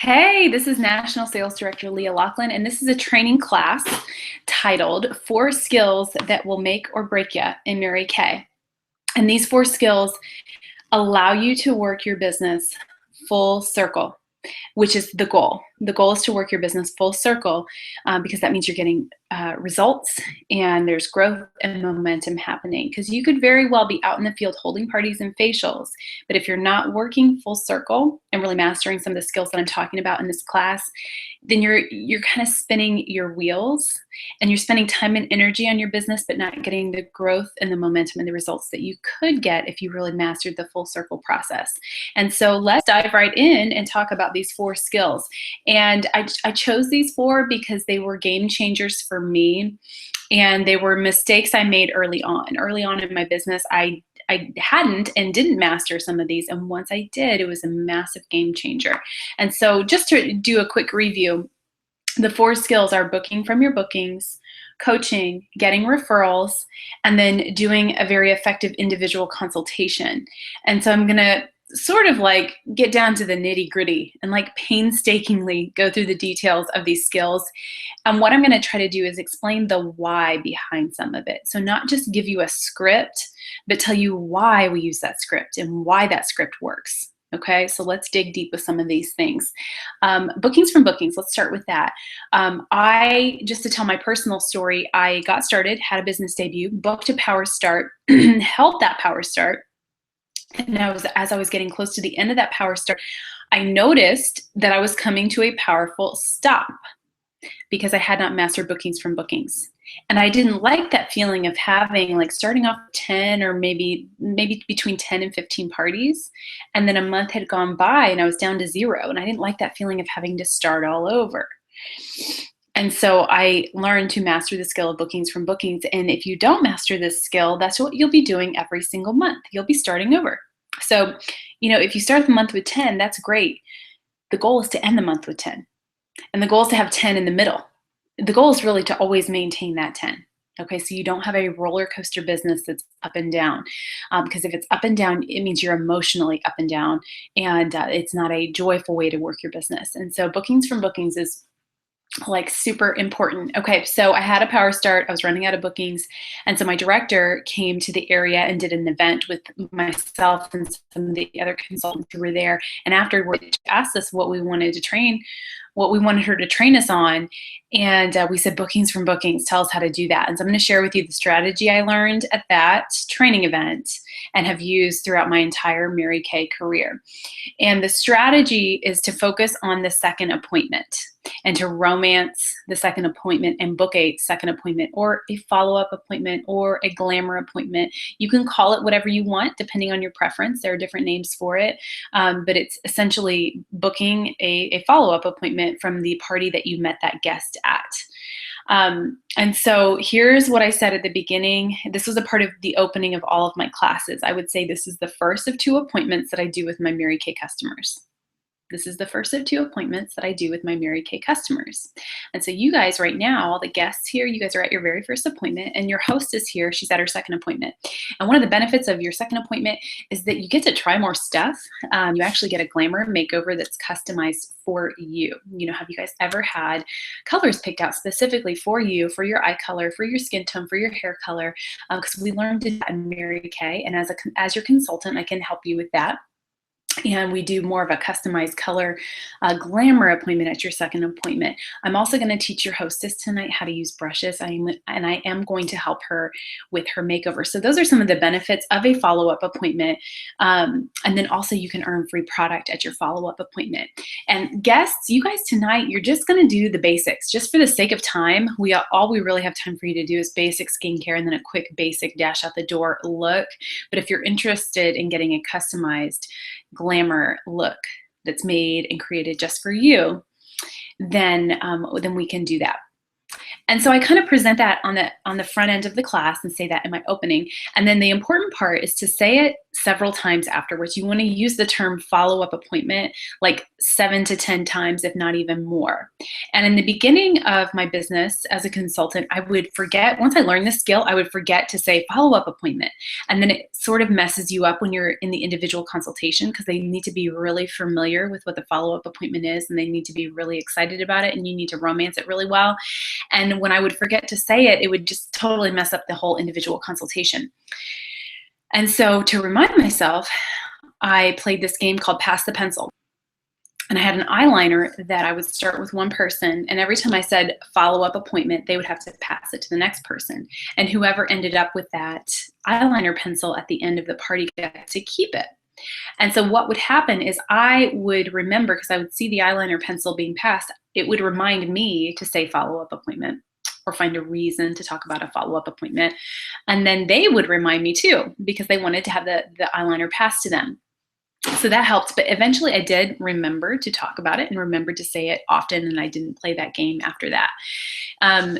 Hey, this is National Sales Director Leah Lauchlan, and this is a training class titled 4 Skills That Will Make or Break You in Mary Kay. And these 4 skills allow you to work your business full circle, which is the goal. The goal is to work your business full circle because that means you're getting results and there's growth and momentum happening. Because you could very well be out in the field holding parties and facials, but if you're not working full circle and really mastering some of the skills that I'm talking about in this class, then you're kind of spinning your wheels and you're spending time and energy on your business, but not getting the growth and the momentum and the results that you could get if you really mastered the full circle process. And so let's dive right in and talk about these 4 skills. And I chose these 4 because they were game changers for me, and they were mistakes I made early on. Early on in my business, I hadn't and didn't master some of these, and once I did, it was a massive game changer. And so just to do a quick review, the 4 skills are booking from your bookings, coaching, getting referrals, and then doing a very effective individual consultation. And so I'm gonna sort of like get down to the nitty gritty and like painstakingly go through the details of these skills. And what I'm gonna try to do is explain the why behind some of it. So not just give you a script, but tell you why we use that script and why that script works. Okay, so let's dig deep with some of these things. Bookings from bookings, let's start with that. Just to tell my personal story, I got started, had a business debut, booked a power start, held that power start. And as I was getting close to the end of that power start, I noticed that I was coming to a powerful stop because I had not mastered bookings from bookings. And I didn't like that feeling of having like starting off 10 or maybe between 10 and 15 parties. And then a month had gone by and I was down to 0. And I didn't like that feeling of having to start all over. And so I learned to master the skill of bookings from bookings. And if you don't master this skill, that's what you'll be doing every single month. You'll be starting over. So, if you start the month with 10, that's great. The goal is to end the month with 10. And the goal is to have 10 in the middle. The goal is really to always maintain that 10. Okay, so you don't have a roller coaster business that's up and down. Because if it's up and down, it means you're emotionally up and down. And it's not a joyful way to work your business. And so bookings from bookings is like super important. Okay, so I had a power start. I was running out of bookings. And so my director came to the area and did an event with myself and some of the other consultants who were there. And afterward, she asked us what we wanted her to train us on. And we said, bookings from bookings, tell us how to do that. And so I'm going to share with you the strategy I learned at that training event and have used throughout my entire Mary Kay career. And the strategy is to focus on the second appointment and to romance the second appointment and book a second appointment or a follow-up appointment or a glamour appointment. You can call it whatever you want depending on your preference. There are different names for it, but it's essentially booking a follow-up appointment from the party that you met that guest at. And so here's what I said at the beginning. This was a part of the opening of all of my classes. I would say this is the first of 2 appointments that I do with my Mary Kay customers. This is the first of 2 appointments that I do with my Mary Kay customers. And so you guys right now, all the guests here, you guys are at your very first appointment, and your host is here. She's at her second appointment. And one of the benefits of your second appointment is that you get to try more stuff. You actually get a glamour makeover that's customized for you. Have you guys ever had colors picked out specifically for you, for your eye color, for your skin tone, for your hair color? Because we learned to do that in Mary Kay, and as your consultant, I can help you with that. And we do more of a customized color glamour appointment at your second appointment. I'm also going to teach your hostess tonight how to use brushes, and I am going to help her with her makeover. So those are some of the benefits of a follow-up appointment. And then also you can earn free product at your follow-up appointment. And guests, you guys tonight, you're just going to do the basics. Just for the sake of time, all we really have time for you to do is basic skincare and then a quick basic dash out the door look. But if you're interested in getting a customized glamour look that's made and created just for you, then we can do that. And so I kind of present that on the front end of the class and say that in my opening. And then the important part is to say it several times afterwards. You want to use the term follow-up appointment like 7 to 10 times, if not even more. And in the beginning of my business as a consultant, I would forget, once I learned this skill, I would forget to say follow-up appointment. And then it sort of messes you up when you're in the individual consultation, because they need to be really familiar with what the follow-up appointment is, and they need to be really excited about it, and you need to romance it really well. And when I would forget to say it, it would just totally mess up the whole individual consultation. And so to remind myself, I played this game called Pass the Pencil. And I had an eyeliner that I would start with one person, and every time I said follow-up appointment, they would have to pass it to the next person. And whoever ended up with that eyeliner pencil at the end of the party got to keep it. And so what would happen is I would remember, because I would see the eyeliner pencil being passed, it would remind me to say follow-up appointment or find a reason to talk about a follow-up appointment. And then they would remind me too, because they wanted to have the eyeliner passed to them. So that helped, but eventually I did remember to talk about it and remember to say it often, and I didn't play that game after that.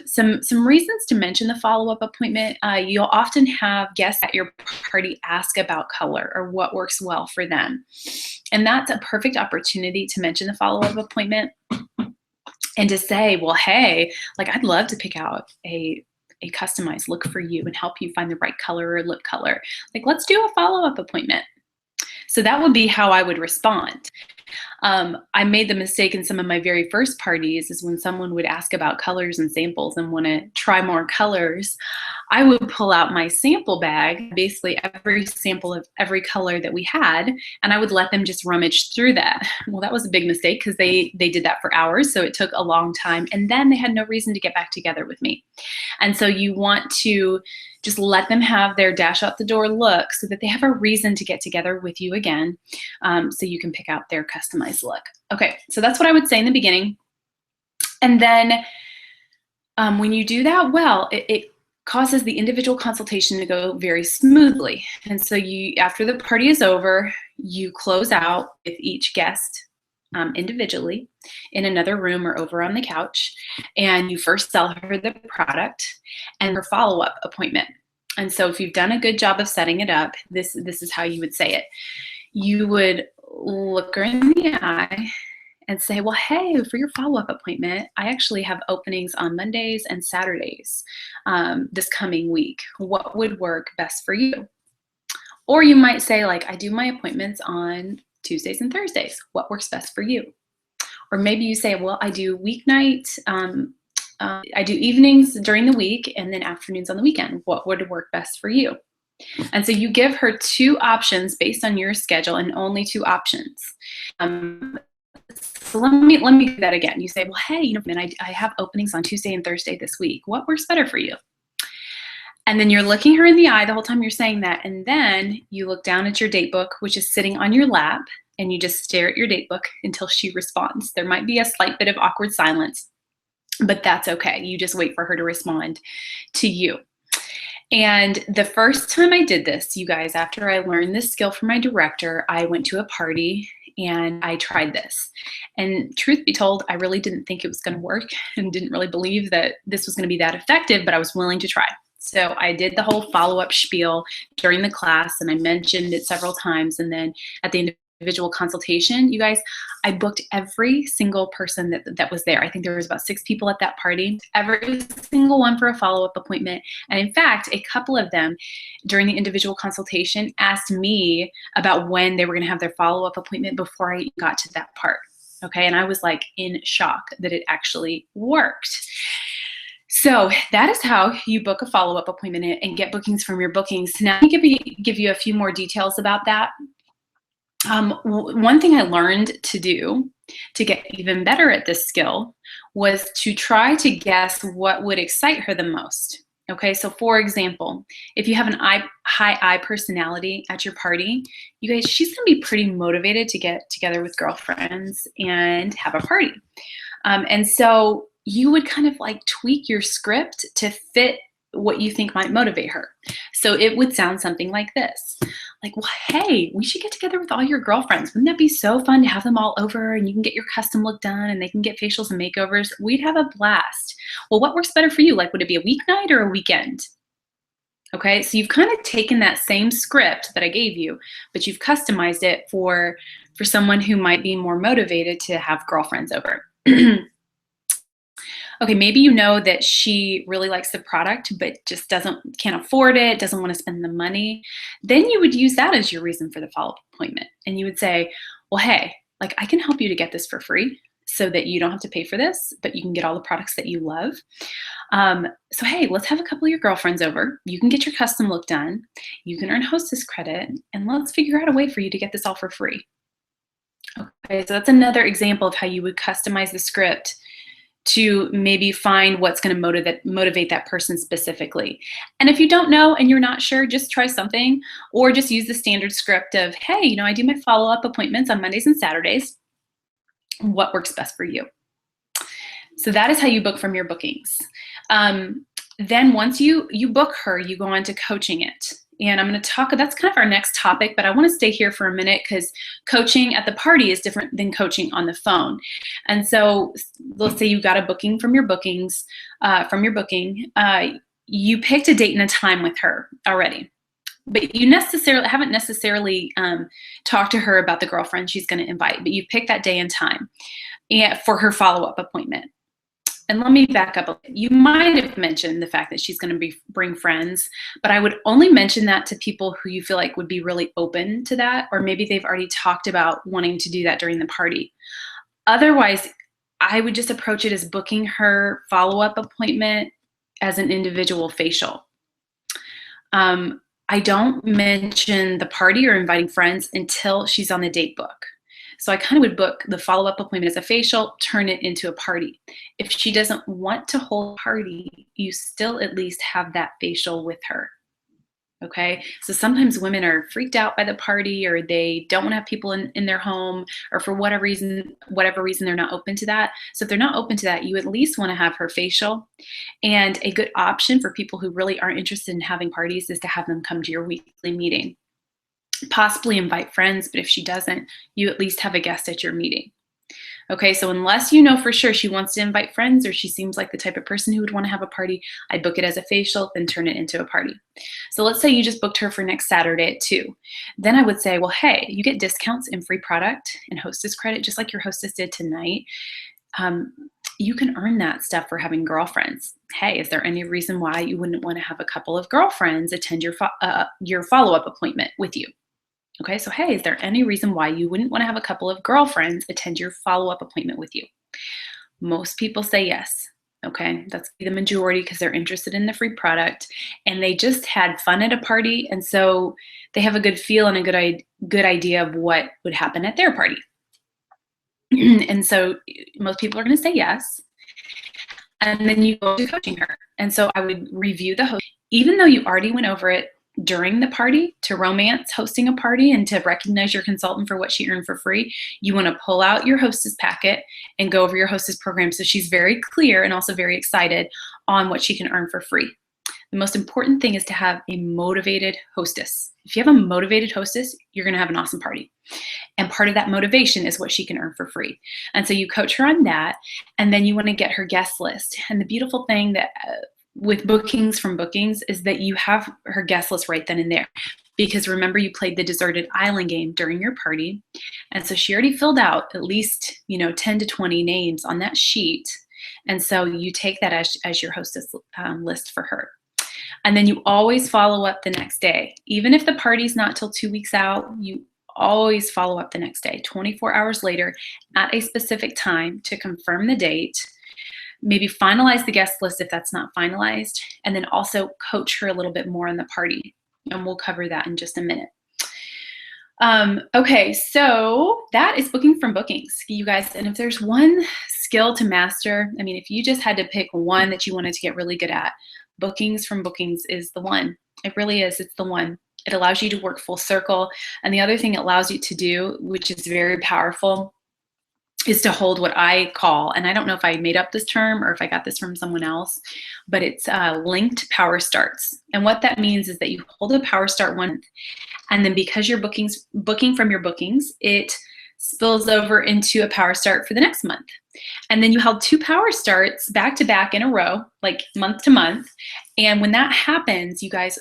Some reasons to mention the follow-up appointment. You'll often have guests at your party ask about color or what works well for them. And that's a perfect opportunity to mention the follow-up appointment and to say, well, hey, like I'd love to pick out a customized look for you and help you find the right color or lip color. Like, let's do a follow-up appointment. So that would be how I would respond. I made the mistake in some of my very first parties is when someone would ask about colors and samples and want to try more colors, I would pull out my sample bag, basically every sample of every color that we had, and I would let them just rummage through that. Well, that was a big mistake because they did that for hours, so it took a long time, and then they had no reason to get back together with me. And so you want to just let them have their dash out the door look so that they have a reason to get together with you again, so you can pick out their customized look. Okay, so that's what I would say in the beginning. And then when you do that well, it causes the individual consultation to go very smoothly. And so you, after the party is over, you close out with each guest individually in another room or over on the couch, and you first sell her the product and her follow-up appointment. And so if you've done a good job of setting it up, this is how you would say it. You would look her in the eye and say, well, hey, for your follow-up appointment, I actually have openings on Mondays and Saturdays this coming week. What would work best for you? Or you might say, like, I do my appointments on Tuesdays and Thursdays. What works best for you? Or maybe you say, well, I do weeknight, I do evenings during the week and then afternoons on the weekend. What would work best for you? And so you give her two options based on your schedule, and only two options. So let me do that again. You say, well, hey, you know, I have openings on Tuesday and Thursday this week. What works better for you? And then you're looking her in the eye the whole time you're saying that. And then you look down at your date book, which is sitting on your lap, and you just stare at your date book until she responds. There might be a slight bit of awkward silence, but that's okay. You just wait for her to respond to you. And the first time I did this, you guys, after I learned this skill from my director, I went to a party and I tried this. And truth be told, I really didn't think it was going to work and didn't really believe that this was going to be that effective, but I was willing to try. So I did the whole follow-up spiel during the class, and I mentioned it several times. And then at the individual consultation, you guys, I booked every single person that was there. I think there was about 6 people at that party, every single one for a follow-up appointment. And in fact, a couple of them during the individual consultation asked me about when they were going to have their follow-up appointment before I got to that part. Okay, and I was like in shock that it actually worked. So that is how you book a follow-up appointment and get bookings from your bookings. Now, let me give you a few more details about that. One thing I learned to do to get even better at this skill was to try to guess what would excite her the most. Okay, so for example, if you have an high I personality at your party, you guys, she's gonna be pretty motivated to get together with girlfriends and have a party. And so you would kind of like tweak your script to fit what you think might motivate her. So it would sound something like this. Like, well, hey, we should get together with all your girlfriends. Wouldn't that be so fun to have them all over and you can get your custom look done and they can get facials and makeovers? We'd have a blast. Well, what works better for you? Like, would it be a weeknight or a weekend? Okay, so you've kind of taken that same script that I gave you, but you've customized it for someone who might be more motivated to have girlfriends over. Okay, maybe you know that she really likes the product, but just can't afford it, doesn't want to spend the money. Then you would use that as your reason for the follow-up appointment. And you would say, well, hey, like I can help you to get this for free so that you don't have to pay for this, but you can get all the products that you love. So hey, let's have a couple of your girlfriends over. You can get your custom look done. You can earn hostess credit, and let's figure out a way for you to get this all for free. Okay, so that's another example of how you would customize the script to maybe find what's going to motivate that person specifically. And if you don't know and you're not sure, just try something, or just use the standard script of, hey, I do my follow-up appointments on Mondays and Saturdays. What works best for you? So that is how you book from your bookings. Then once you book her, you go on to coaching it. And I'm going to talk, that's kind of our next topic, but I want to stay here for a minute because coaching at the party is different than coaching on the phone. And so let's say you got a booking from your bookings, you picked a date and a time with her already, but you haven't necessarily talked to her about the girlfriend she's going to invite, but you picked that day and time for her follow-up appointment. And let me back up a bit. You might have mentioned the fact that she's going to bring friends, but I would only mention that to people who you feel like would be really open to that, or maybe they've already talked about wanting to do that during the party. Otherwise, I would just approach it as booking her follow-up appointment as an individual facial. I don't mention the party or inviting friends until she's on the date book. So I kind of would book the follow-up appointment as a facial, turn it into a party. If she doesn't want to hold a party, you still at least have that facial with her. Okay, so sometimes women are freaked out by the party, or they don't want to have people in their home, or for whatever reason they're not open to that. So if they're not open to that, you at least want to have her facial. And a good option for people who really aren't interested in having parties is to have them come to your weekly meeting. Possibly invite friends, but if she doesn't, you at least have a guest at your meeting. Okay, so unless you know for sure she wants to invite friends, or she seems like the type of person who would want to have a party, I'd book it as a facial, then turn it into a party. So let's say you just booked her for next Saturday at 2. Then I would say, well, hey, you get discounts and free product and hostess credit, just like your hostess did tonight. You can earn that stuff for having girlfriends. Hey, is there any reason why you wouldn't want to have a couple of girlfriends attend your follow-up appointment with you? Okay, so hey, is there any reason why you wouldn't want to have a couple of girlfriends attend your follow-up appointment with you? Most people say yes. Okay, that's the majority because they're interested in the free product and they just had fun at a party, and so they have a good feel and a good idea of what would happen at their party. And so most people are going to say yes. And then you go to coaching her. And so I would review the host, even though you already went over it during the party to romance hosting a party and to recognize your consultant for what she earned for free. You want to pull out your hostess packet and go over your hostess program so she's very clear and also very excited on what she can earn for free. The most important thing is to have a motivated hostess. If you have a motivated hostess, you're going to have an awesome party. And part of that motivation is what she can earn for free. And so you coach her on that, and then you want to get her guest list. And the beautiful thing that with bookings from bookings is that you have her guest list right then and there. Because remember, you played the deserted island game during your party. And so she already filled out at least 10 to 20 names on that sheet. And so you take that as your hostess list for her. And then you always follow up the next day. Even if the party's not till 2 weeks out, you always follow up the next day, 24 hours later at a specific time to confirm the date, maybe finalize the guest list if that's not finalized, and then also coach her a little bit more on the party. And we'll cover that in just a minute. Okay, so that is booking from bookings, you guys. And if there's one skill to master, I mean, if you just had to pick one that you wanted to get really good at, bookings from bookings is the one. It really is. It's the one. It allows you to work full circle. And the other thing it allows you to do, which is very powerful, is to hold what I call, and I don't know if I made up this term or if I got this from someone else, but it's linked power starts. And what that means is that you hold a power start one month, and then because you're booking from your bookings, it spills over into a power start for the next month. And then you held 2 power starts back to back in a row, like month to month. And when that happens, you guys,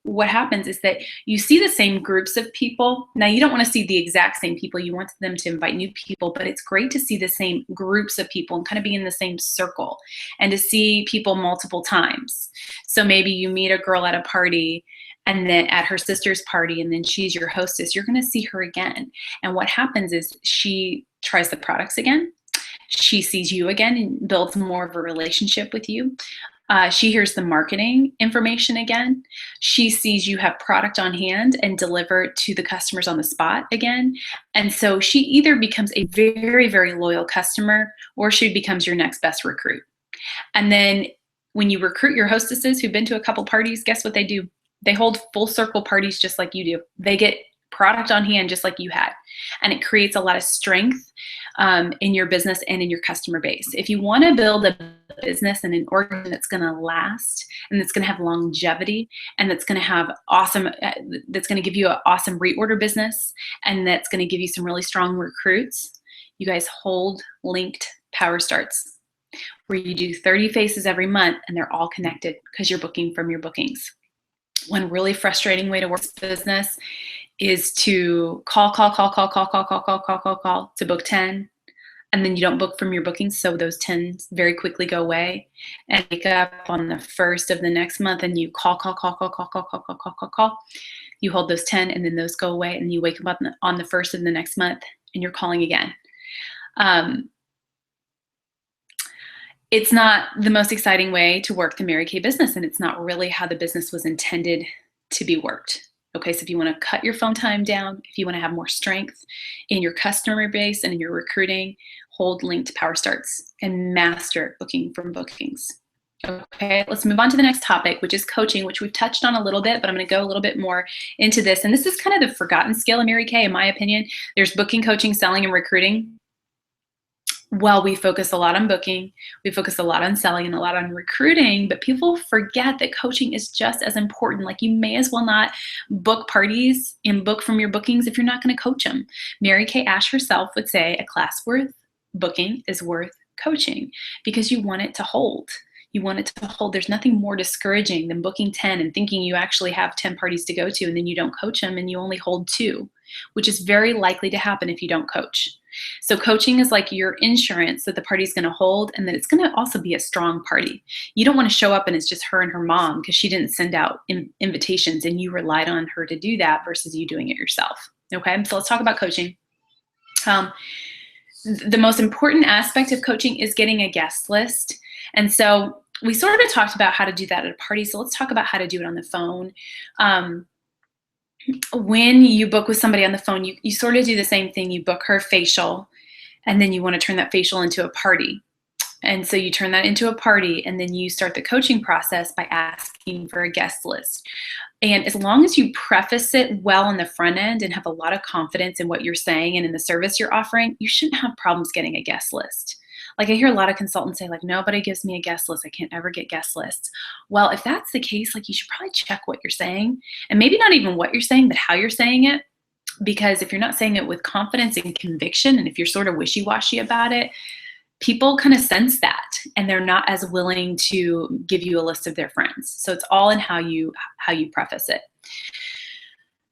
what happens is that you see the same groups of people. Now, you don't want to see the exact same people. You want them to invite new people, but it's great to see the same groups of people and kind of be in the same circle and to see people multiple times. So maybe you meet a girl at a party and then at her sister's party, and then she's your hostess. You're going to see her again. And what happens is she tries the products again. She sees you again and builds more of a relationship with you. She hears the marketing information again. She sees you have product on hand and deliver to the customers on the spot again. And so she either becomes a very, very loyal customer, or she becomes your next best recruit. And then when you recruit your hostesses who've been to a couple parties, guess what they do? They hold full circle parties just like you do. They get product on hand just like you had. And it creates a lot of strength in your business and in your customer base. If you want to build a business and an organ that's going to last and that's going to have longevity and that's going to have awesome, that's going to give you an awesome reorder business and that's going to give you some really strong recruits, you guys hold linked power starts where you do 30 faces every month and they're all connected because you're booking from your bookings. One really frustrating way to work this business is to call to book 10, and then you don't book from your bookings, so those 10 very quickly go away, and wake up on the first of the next month and you call. You hold those 10 and then those go away, and you wake up on the first of the next month and you're calling again. It's not the most exciting way to work the Mary Kay business, and it's not really how the business was intended to be worked. Okay, so if you want to cut your phone time down, if you want to have more strength in your customer base and in your recruiting, hold linked power starts and master booking from bookings. Okay, let's move on to the next topic, which is coaching, which we've touched on a little bit, but I'm going to go a little bit more into this. And this is kind of the forgotten skill in Mary Kay, in my opinion. There's booking, coaching, selling, and recruiting. Well, we focus a lot on booking, we focus a lot on selling and a lot on recruiting, but people forget that coaching is just as important. Like, you may as well not book parties and book from your bookings if you're not going to coach them. Mary Kay Ash herself would say a class worth booking is worth coaching, because you want it to hold. You want it to hold. There's nothing more discouraging than booking 10 and thinking you actually have 10 parties to go to, and then you don't coach them and you only hold 2, which is very likely to happen if you don't coach. So coaching is like your insurance that the party's going to hold, and that it's going to also be a strong party. You don't want to show up and it's just her and her mom because she didn't send out invitations and you relied on her to do that versus you doing it yourself. Okay, so let's talk about coaching. The most important aspect of coaching is getting a guest list. And so we sort of talked about how to do that at a party. So let's talk about how to do it on the phone. When you book with somebody on the phone, you sort of do the same thing. You book her facial, and then you want to turn that facial into a party. And so you turn that into a party, and then you start the coaching process by asking for a guest list. And as long as you preface it well on the front end and have a lot of confidence in what you're saying and in the service you're offering, you shouldn't have problems getting a guest list. Like, I hear a lot of consultants say, like, nobody gives me a guest list. I can't ever get guest lists. Well, if that's the case, like, you should probably check what you're saying, and maybe not even what you're saying, but how you're saying it. Because if you're not saying it with confidence and conviction, and if you're sort of wishy-washy about it, people kind of sense that, and they're not as willing to give you a list of their friends. So it's all in how you preface it.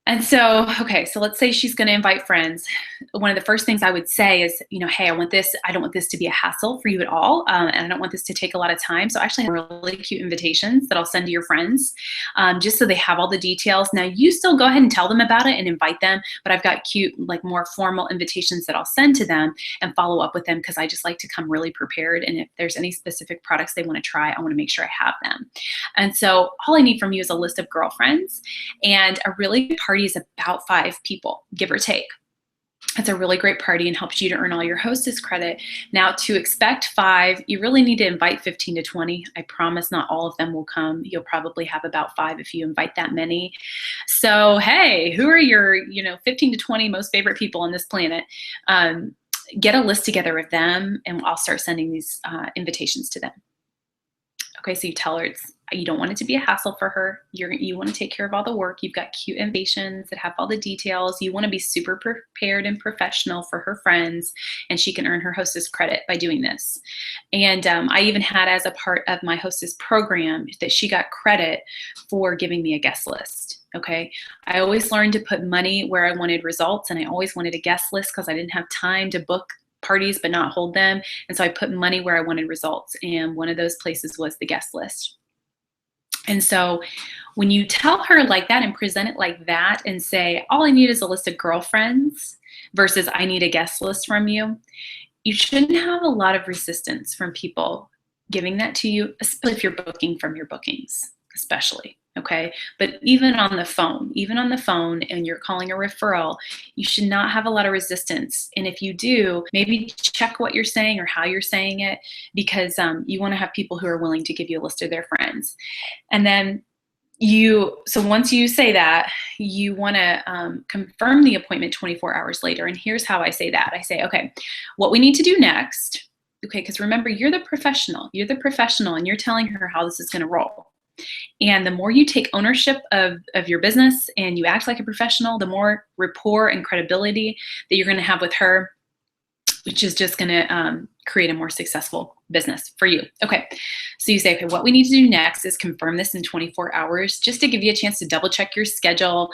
And so, okay, so let's say she's going to invite friends. One of the first things I would say is, hey, I don't want this to be a hassle for you at all. And I don't want this to take a lot of time. So I actually have really cute invitations that I'll send to your friends, just so they have all the details. Now, you still go ahead and tell them about it and invite them, but I've got cute, like, more formal invitations that I'll send to them and follow up with them, because I just like to come really prepared. And if there's any specific products they want to try, I want to make sure I have them. And so all I need from you is a list of girlfriends, and a really good party is about 5 people, give or take. It's a really great party and helps you to earn all your hostess credit. Now, to expect 5, you really need to invite 15 to 20. I promise not all of them will come. You'll probably have about 5 if you invite that many. So, hey, who are your 15 to 20 most favorite people on this planet? get a list together of them, and I'll start sending these invitations to them. Okay, so you tell her you don't want it to be a hassle for her. You want to take care of all the work. You've got cute invitations that have all the details. You want to be super prepared and professional for her friends, and she can earn her hostess credit by doing this. And I even had as a part of my hostess program that she got credit for giving me a guest list. Okay, I always learned to put money where I wanted results, and I always wanted a guest list because I didn't have time to book parties but not hold them. And so I put money where I wanted results. And one of those places was the guest list. And so when you tell her like that and present it like that and say, all I need is a list of girlfriends versus I need a guest list from you, you shouldn't have a lot of resistance from people giving that to you, especially if you're booking from your bookings, especially. Okay, but even on the phone and you're calling a referral, you should not have a lot of resistance. And if you do, maybe check what you're saying or how you're saying it, because you want to have people who are willing to give you a list of their friends. And then so once you say that, you want to confirm the appointment 24 hours later. And here's how I say that. I say, okay, what we need to do next, okay, because remember, you're the professional, and you're telling her how this is going to roll. And the more you take ownership of your business and you act like a professional, the more rapport and credibility that you're going to have with her, which is just going to create a more successful business for you. Okay, so you say, okay, what we need to do next is confirm this in 24 hours, just to give you a chance to double check your schedule.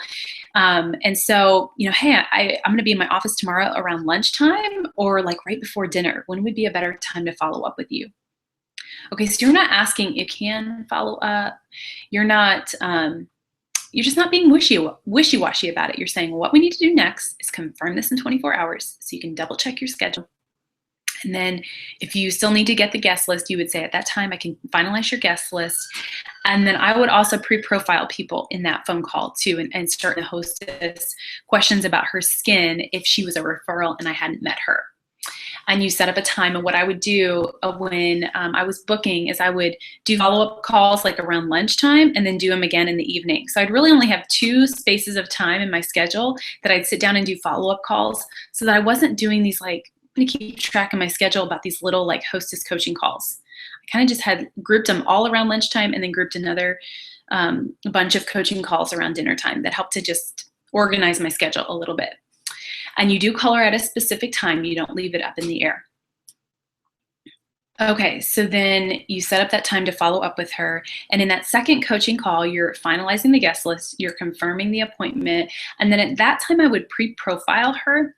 And so, hey, I'm going to be in my office tomorrow around lunchtime or like right before dinner. When would be a better time to follow up with you? Okay, so you're not asking, you can follow up. You're just not being wishy-washy about it. You're saying, what we need to do next is confirm this in 24 hours so you can double check your schedule. And then if you still need to get the guest list, you would say at that time, I can finalize your guest list. And then I would also pre-profile people in that phone call too, and start to hostess questions about her skin if she was a referral and I hadn't met her. And you set up a time. And what I would do when I was booking is I would do follow-up calls like around lunchtime and then do them again in the evening. So I'd really only have 2 spaces of time in my schedule that I'd sit down and do follow-up calls, so that I wasn't doing these like, I'm gonna keep track of my schedule about these little like hostess coaching calls. I kind of just had grouped them all around lunchtime and then grouped another bunch of coaching calls around dinner time that helped to just organize my schedule a little bit. And you do call her at a specific time. You don't leave it up in the air. Okay, so then you set up that time to follow up with her. And in that second coaching call, you're finalizing the guest list, you're confirming the appointment. And then at that time, I would pre-profile her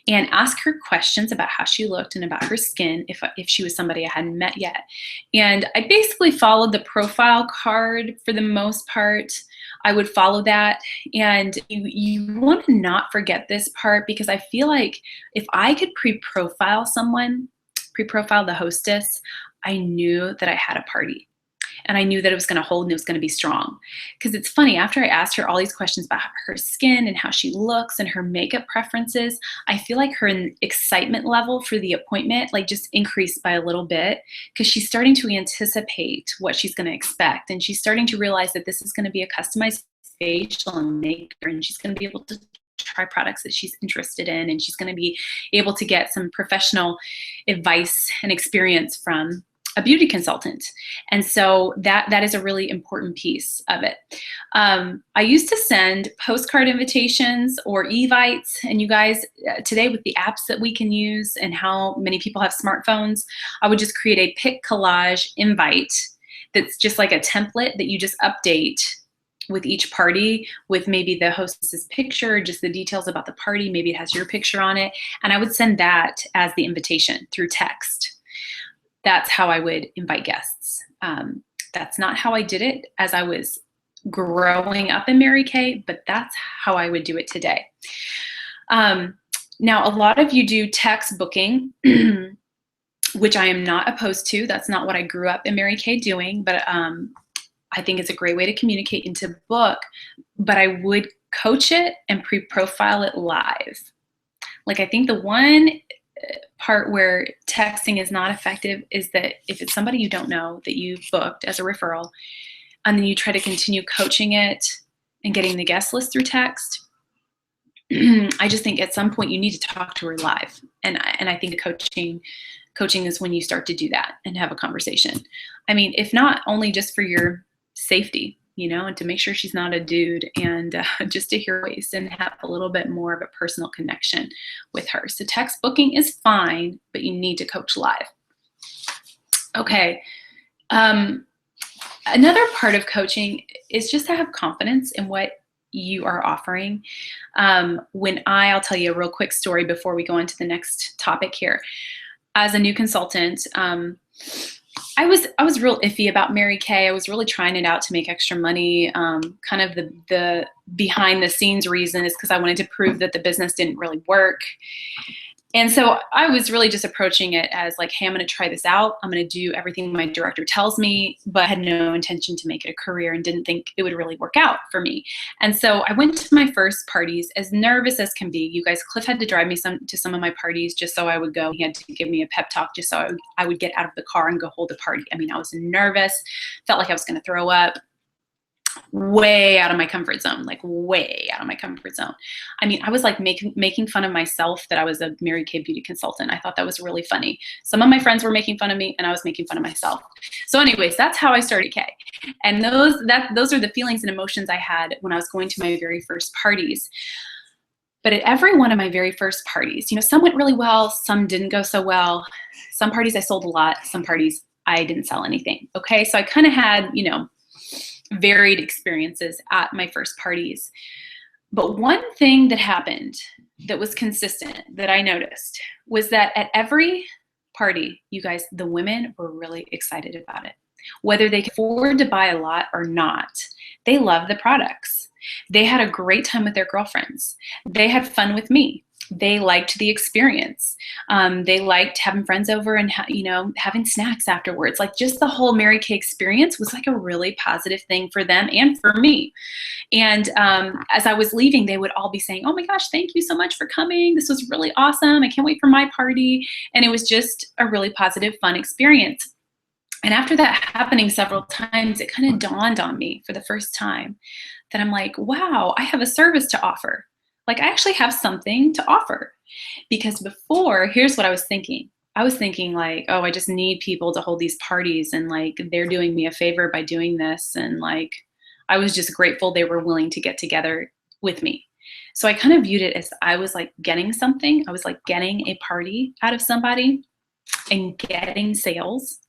and ask her questions about how she looked and about her skin if she was somebody I hadn't met yet. And I basically followed the profile card for the most part. I would follow that. And you want to not forget this part, because I feel like if I could pre-profile someone, pre-profile the hostess, I knew that I had a party. And I knew that it was going to hold and it was going to be strong. Because it's funny, after I asked her all these questions about her skin and how she looks and her makeup preferences, I feel like her excitement level for the appointment like just increased by a little bit, because she's starting to anticipate what she's going to expect. And she's starting to realize that this is going to be a customized facial and makeover, and she's going to be able to try products that she's interested in, and she's going to be able to get some professional advice and experience from a beauty consultant. And so that is a really important piece of it. I used to send postcard invitations or evites, and you guys, today with the apps that we can use and how many people have smartphones, I would just create a pic collage invite that's just like a template that you just update with each party, with maybe the hostess's picture, just the details about the party, maybe it has your picture on it, and I would send that as the invitation through text. That's how I would invite guests. That's not how I did it as I was growing up in Mary Kay, but that's how I would do it today. Now, a lot of you do text booking, which I am not opposed to. That's not what I grew up in Mary Kay doing, but I think it's a great way to communicate and to book, but I would coach it and pre-profile it live. Like, I think the one part where texting is not effective is that if it's somebody you don't know that you've booked as a referral, and then you try to continue coaching it and getting the guest list through text, I just think at some point you need to talk to her live. And I think coaching is when you start to do that and have a conversation. I mean, if not only just for your safety, and to make sure she's not a dude, and just to hear her voice and have a little bit more of a personal connection with her. So text booking is fine, but you need to coach live. Okay. Another part of coaching is just to have confidence in what you are offering. I'll tell you a real quick story before we go into the next topic here. As a new consultant, I was real iffy about Mary Kay. I was really trying it out to make extra money. Kind of the behind the scenes reason is because I wanted to prove that the business didn't really work. And so I was really just approaching it as like, hey, I'm going to try this out. I'm going to do everything my director tells me, but I had no intention to make it a career and didn't think it would really work out for me. And so I went to my first parties as nervous as can be. You guys, Cliff had to drive me to some of my parties just so I would go. He had to give me a pep talk just so I would get out of the car and go hold a party. I mean, I was nervous, felt like I was going to throw up. Way out of my comfort zone, like way out of my comfort zone. I mean, I was like making fun of myself that I was a Mary Kay beauty consultant. I thought that was really funny. Some of my friends were making fun of me and I was making fun of myself. So anyways, that's how I started Kay. And those are the feelings and emotions I had when I was going to my very first parties. But at every one of my very first parties, some went really well, some didn't go so well. Some parties I sold a lot, some parties I didn't sell anything. Okay, so I kind of had, varied experiences at my first parties. But one thing that happened that was consistent that I noticed was that at every party, you guys, the women were really excited about it. Whether they could afford to buy a lot or not, they loved the products. They had a great time with their girlfriends. They had fun with me. They liked the experience. They liked having friends over and, having snacks afterwards. Like just the whole Mary Kay experience was like a really positive thing for them and for me. And as I was leaving, they would all be saying, oh my gosh, thank you so much for coming. This was really awesome. I can't wait for my party. And it was just a really positive, fun experience. And after that happening several times, it kind of dawned on me for the first time that I'm like, wow, I have a service to offer. Like I actually have something to offer. Because before, here's what I was thinking. I was thinking like, oh, I just need people to hold these parties and like they're doing me a favor by doing this. And like, I was just grateful they were willing to get together with me. So I kind of viewed it as I was like getting something. I was like getting a party out of somebody and getting sales.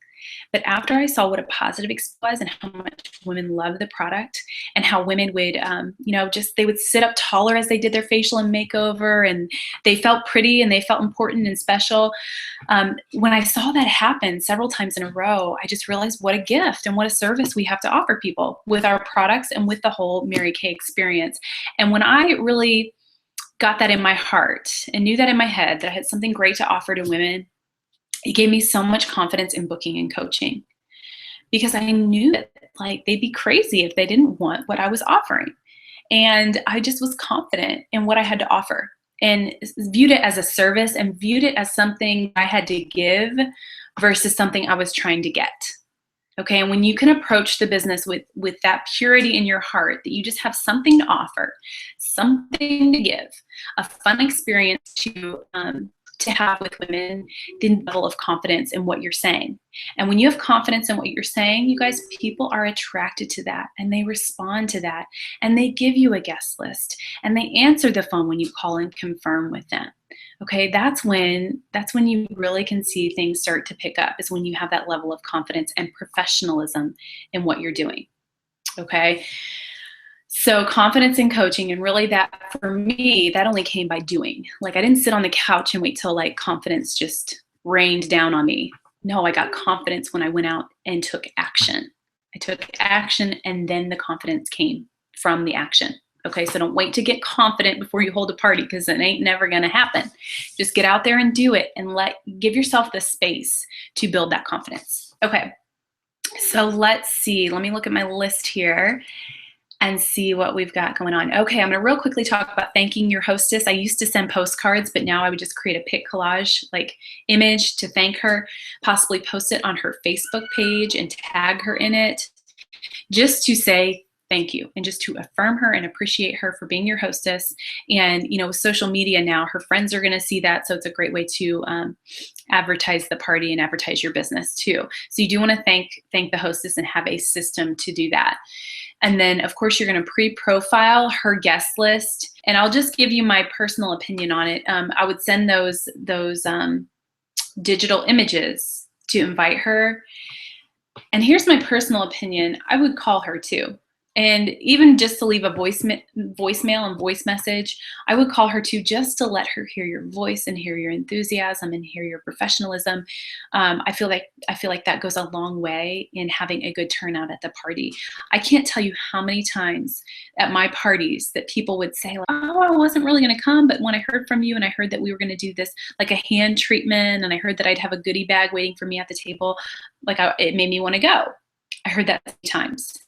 But after I saw what a positive experience was and how much women love the product and how women would, they would sit up taller as they did their facial and makeover and they felt pretty and they felt important and special. When I saw that happen several times in a row, I just realized what a gift and what a service we have to offer people with our products and with the whole Mary Kay experience. And when I really got that in my heart and knew that in my head that I had something great to offer to women, it gave me so much confidence in booking and coaching because I knew that like they'd be crazy if they didn't want what I was offering. And I just was confident in what I had to offer and viewed it as a service and viewed it as something I had to give versus something I was trying to get. Okay, and when you can approach the business with that purity in your heart, that you just have something to offer, something to give, a fun experience to have with women, the level of confidence in what you're saying. And when you have confidence in what you're saying, you guys, people are attracted to that and they respond to that and they give you a guest list and they answer the phone when you call and confirm with them. Okay, that's when you really can see things start to pick up, is when you have that level of confidence and professionalism in what you're doing. Okay. So confidence in coaching, and really that for me, that only came by doing. Like I didn't sit on the couch and wait till like confidence just rained down on me. No, I got confidence when I went out and took action. I took action and then the confidence came from the action. Okay, so don't wait to get confident before you hold a party because it ain't never gonna happen. Just get out there and do it and give yourself the space to build that confidence. Okay, so let's see. Let me look at my list here and see what we've got going on. Okay, I'm gonna real quickly talk about thanking your hostess. I used to send postcards, but now I would just create a pic collage, like image to thank her, possibly post it on her Facebook page and tag her in it, just to say thank you, and just to affirm her and appreciate her for being your hostess. And with social media now, her friends are going to see that, so it's a great way to advertise the party and advertise your business too. So you do want to thank the hostess and have a system to do that. And then, of course, you're going to pre-profile her guest list. And I'll just give you my personal opinion on it. I would send those digital images to invite her. And here's my personal opinion. I would call her too. And even just to leave a voicemail and voice message, I would call her too, just to let her hear your voice and hear your enthusiasm and hear your professionalism. I feel like that goes a long way in having a good turnout at the party. I can't tell you how many times at my parties that people would say, oh, I wasn't really going to come, but when I heard from you and I heard that we were going to do this, like a hand treatment, and I heard that I'd have a goodie bag waiting for me at the table, it made me want to go. I heard that 3 times.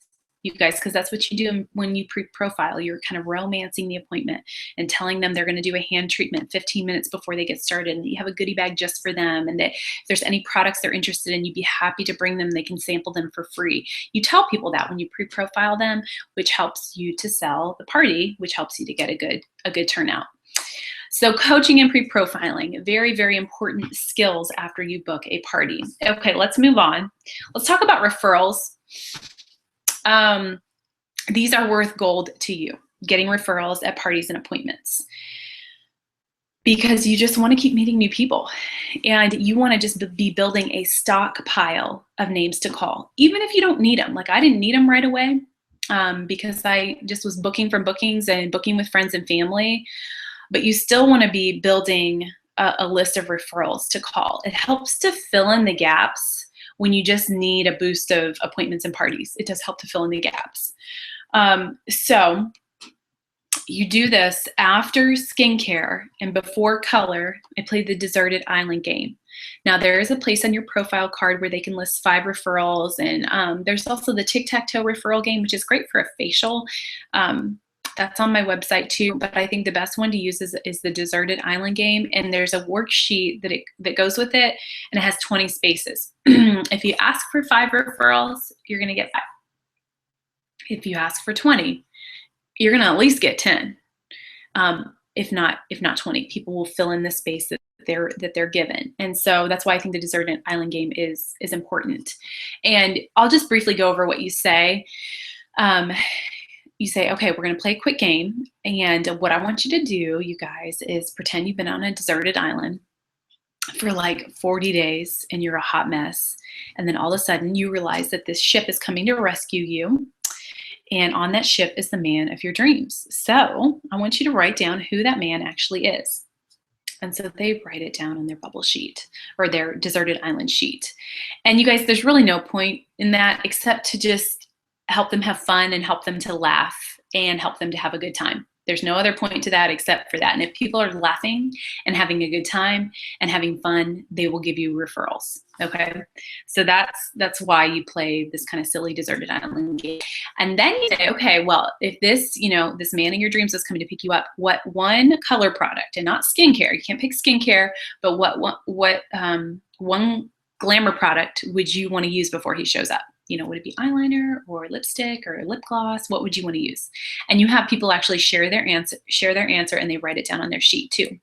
You guys, because that's what you do when you pre-profile. You're kind of romancing the appointment and telling them they're going to do a hand treatment 15 minutes before they get started, and that you have a goodie bag just for them, and that if there's any products they're interested in, you'd be happy to bring them. They can sample them for free. You tell people that when you pre-profile them, which helps you to sell the party, which helps you to get a good turnout. So coaching and pre-profiling, very, very important skills after you book a party. Okay, let's move on. Let's talk about referrals. These are worth gold to you, getting referrals at parties and appointments, because you just want to keep meeting new people, and you want to just be building a stockpile of names to call, even if you don't need them. Like I didn't need them right away because I just was booking from bookings and booking with friends and family, but you still want to be building a list of referrals to call. It helps to fill in the gaps when you just need a boost of appointments and parties. It does help to fill in the gaps. So you do this after skincare and before color. I played the Deserted Island game. Now there is a place on your profile card where they can list 5 referrals, and there's also the tic-tac-toe referral game, which is great for a facial. That's on my website too, but I think the best one to use is the Deserted Island game, and there's a worksheet that goes with it, and it has 20 spaces. If you ask for 5 referrals, you're going to get 5. If you ask for 20, you're going to at least get 10. If not 20, people will fill in the space that they're given. And so that's why I think the Deserted Island game is important. And I'll just briefly go over what you say. You say, okay, we're going to play a quick game, and what I want you to do, you guys, is pretend you've been on a deserted island for like 40 days and you're a hot mess, and then all of a sudden you realize that this ship is coming to rescue you, and on that ship is the man of your dreams. So I want you to write down who that man actually is. And so they write it down on their bubble sheet or their deserted island sheet. And you guys, there's really no point in that except to just help them have fun and help them to laugh and help them to have a good time. There's no other point to that except for that. And if people are laughing and having a good time and having fun, they will give you referrals. Okay, so that's why you play this kind of silly deserted island game. And then you say, okay, well, if this, this man in your dreams is coming to pick you up, what one color product, and not skincare, you can't pick skincare, but what one glamour product would you want to use before he shows up? Would it be eyeliner or lipstick or lip gloss? What would you want to use? And you have people actually share their answer, and they write it down on their sheet too.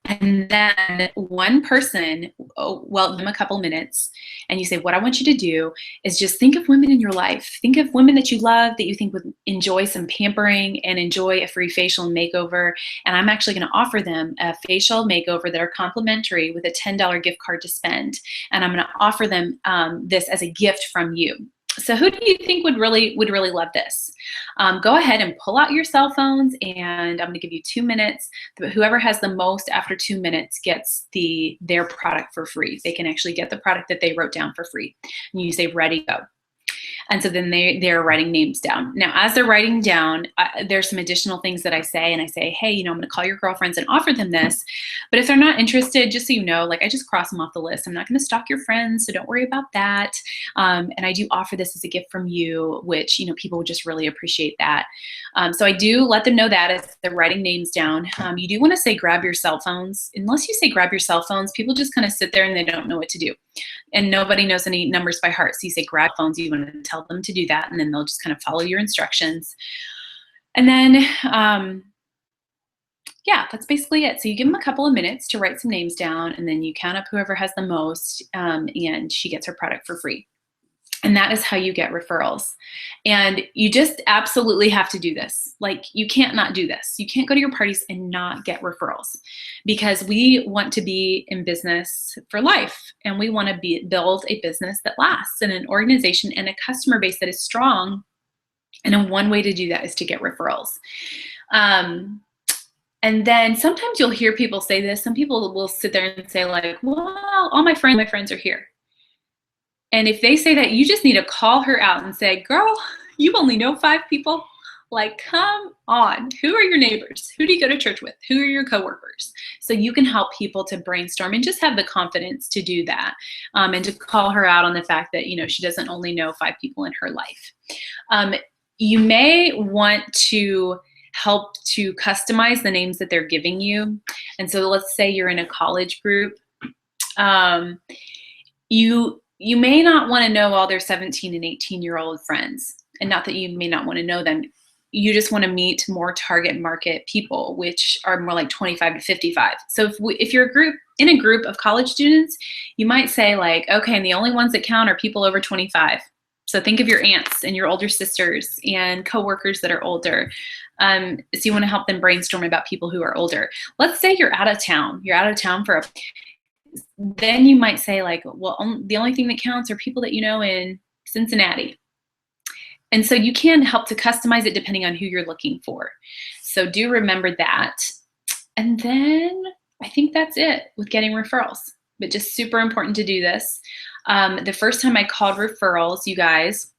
And then one person, give them a couple minutes, and you say, what I want you to do is just think of women in your life. Think of women that you love, that you think would enjoy some pampering and enjoy a free facial and makeover. And I'm actually going to offer them a facial makeover that are complimentary with a $10 gift card to spend. And I'm going to offer them this as a gift from you. So who do you think would really love this? Go ahead and pull out your cell phones, and I'm going to give you 2 minutes. But whoever has the most after 2 minutes gets their product for free. They can actually get the product that they wrote down for free. And you say, ready, go. And so then they're writing names down. Now, as they're writing down, there's some additional things that I say, and I say, hey, I'm going to call your girlfriends and offer them this, But if they're not interested, just so you know, like I just cross them off the list. I'm not going to stalk your friends, so don't worry about that. And I do offer this as a gift from you, which, you know, people would just really appreciate that. So I do let them know that as they're writing names down. You do want to say grab your cell phones. Unless you say grab your cell phones, people just kind of sit there and they don't know what to do. And nobody knows any numbers by heart. So you say grab phones, you want to tell them to do that, and then they'll just kind of follow your instructions. And then, yeah, that's basically it. So you give them a couple of minutes to write some names down, and then you count up whoever has the most, and she gets her product for free. And that is how you get referrals. And you just absolutely have to do this. Like, you can't not do this. You can't go to your parties and not get referrals, because we want to be in business for life, and we want to build a business that lasts and an organization and a customer base that is strong. And one way to do that is to get referrals. And then sometimes you'll hear people say this. Some people will sit there and say like, well, all my friends are here. And if they say that, you just need to call her out and say, girl, you only know 5 people. Like, come on. Who are your neighbors? Who do you go to church with? Who are your coworkers? So you can help people to brainstorm and just have the confidence to do that, and to call her out on the fact that, you know, she doesn't only know 5 people in her life. You may want to help to customize the names that they're giving you. And so let's say you're in a college group. You may not want to know all their 17 and 18-year-old friends. And not that you may not want to know them. You just want to meet more target market people, which are more like 25 to 55. So if you're in a group of college students, you might say like, okay, and the only ones that count are people over 25. So think of your aunts and your older sisters and coworkers that are older. So you want to help them brainstorm about people who are older. Let's say you're out of town. You're out of town then you might say like, well, the only thing that counts are people that you know in Cincinnati. And so you can help to customize it depending on who you're looking for. So do remember that. And then I think that's it with getting referrals, but just super important to do this. The first time I called referrals, you guys,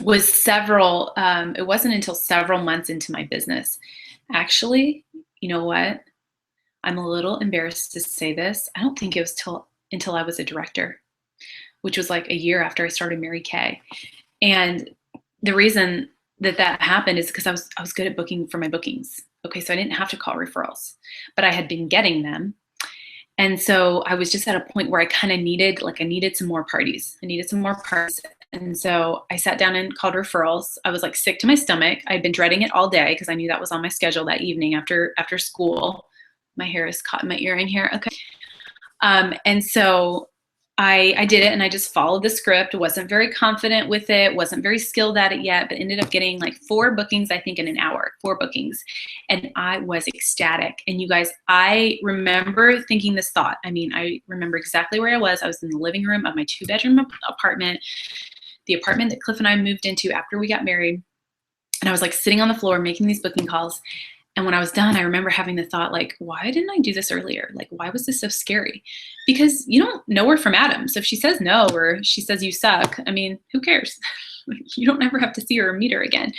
was it wasn't until several months into my business. Actually, you know what? I'm a little embarrassed to say this. I don't think it was until I was a director, which was like a year after I started Mary Kay. And the reason that happened is because I was good at booking for my bookings. Okay, so I didn't have to call referrals, but I had been getting them. And so I was just at a point where I needed some more parties. And so I sat down and called referrals. I was like sick to my stomach. I'd been dreading it all day because I knew that was on my schedule that evening after school. My hair is caught in my earring here. Okay. And so I did it, and I just followed the script. Wasn't very confident with it. Wasn't very skilled at it yet, but ended up getting like 4 bookings, I think, in an hour. 4 bookings. And I was ecstatic. And you guys, I remember thinking this thought. I mean, I remember exactly where I was. I was in the living room of my 2-bedroom apartment, the apartment that Cliff and I moved into after we got married. And I was like sitting on the floor making these booking calls. And when I was done, I remember having the thought, like, why didn't I do this earlier? Like, why was this so scary? Because you don't know her from Adam. So if she says no, or she says you suck, I mean, who cares? You don't ever have to see her or meet her again.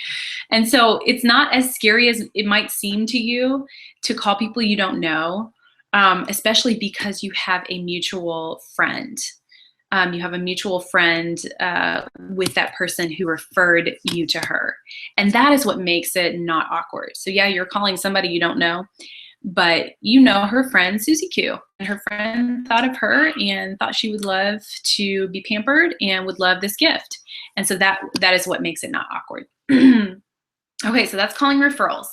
And so it's not as scary as it might seem to you to call people you don't know, especially because you have a mutual friend. You have a mutual friend with that person who referred you to her. And that is what makes it not awkward. So yeah, you're calling somebody you don't know, but you know her friend, Susie Q. And her friend thought of her and thought she would love to be pampered and would love this gift. And so that is what makes it not awkward. Okay, so that's calling referrals.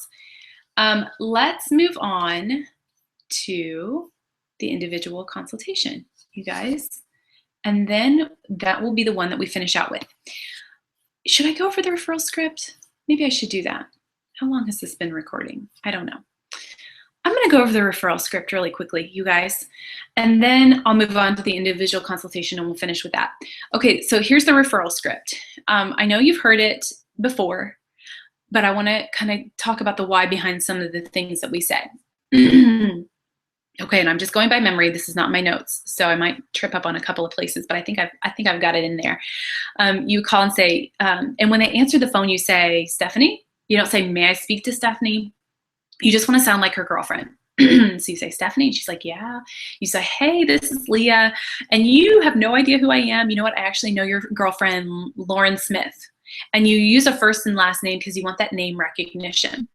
Let's move on to the individual consultation, you guys. And then that will be the one that we finish out with. Should I go over the referral script? Maybe I should do that. How long has this been recording? I don't know. I'm going to go over the referral script really quickly, you guys, and then I'll move on to the individual consultation and we'll finish with that. Okay, so here's the referral script. I know you've heard it before, but I want to kind of talk about the why behind some of the things that we said. Okay, and I'm just going by memory. This is not my notes, so I might trip up on a couple of places, but I think I've got it in there. You call and say, and when they answer the phone, you say, Stephanie. You don't say, may I speak to Stephanie? You just want to sound like her girlfriend. So you say, Stephanie, and she's like, yeah. You say, hey, this is Leah, and you have no idea who I am. You know what? I actually know your girlfriend, Lauren Smith. And you use a first and last name because you want that name recognition.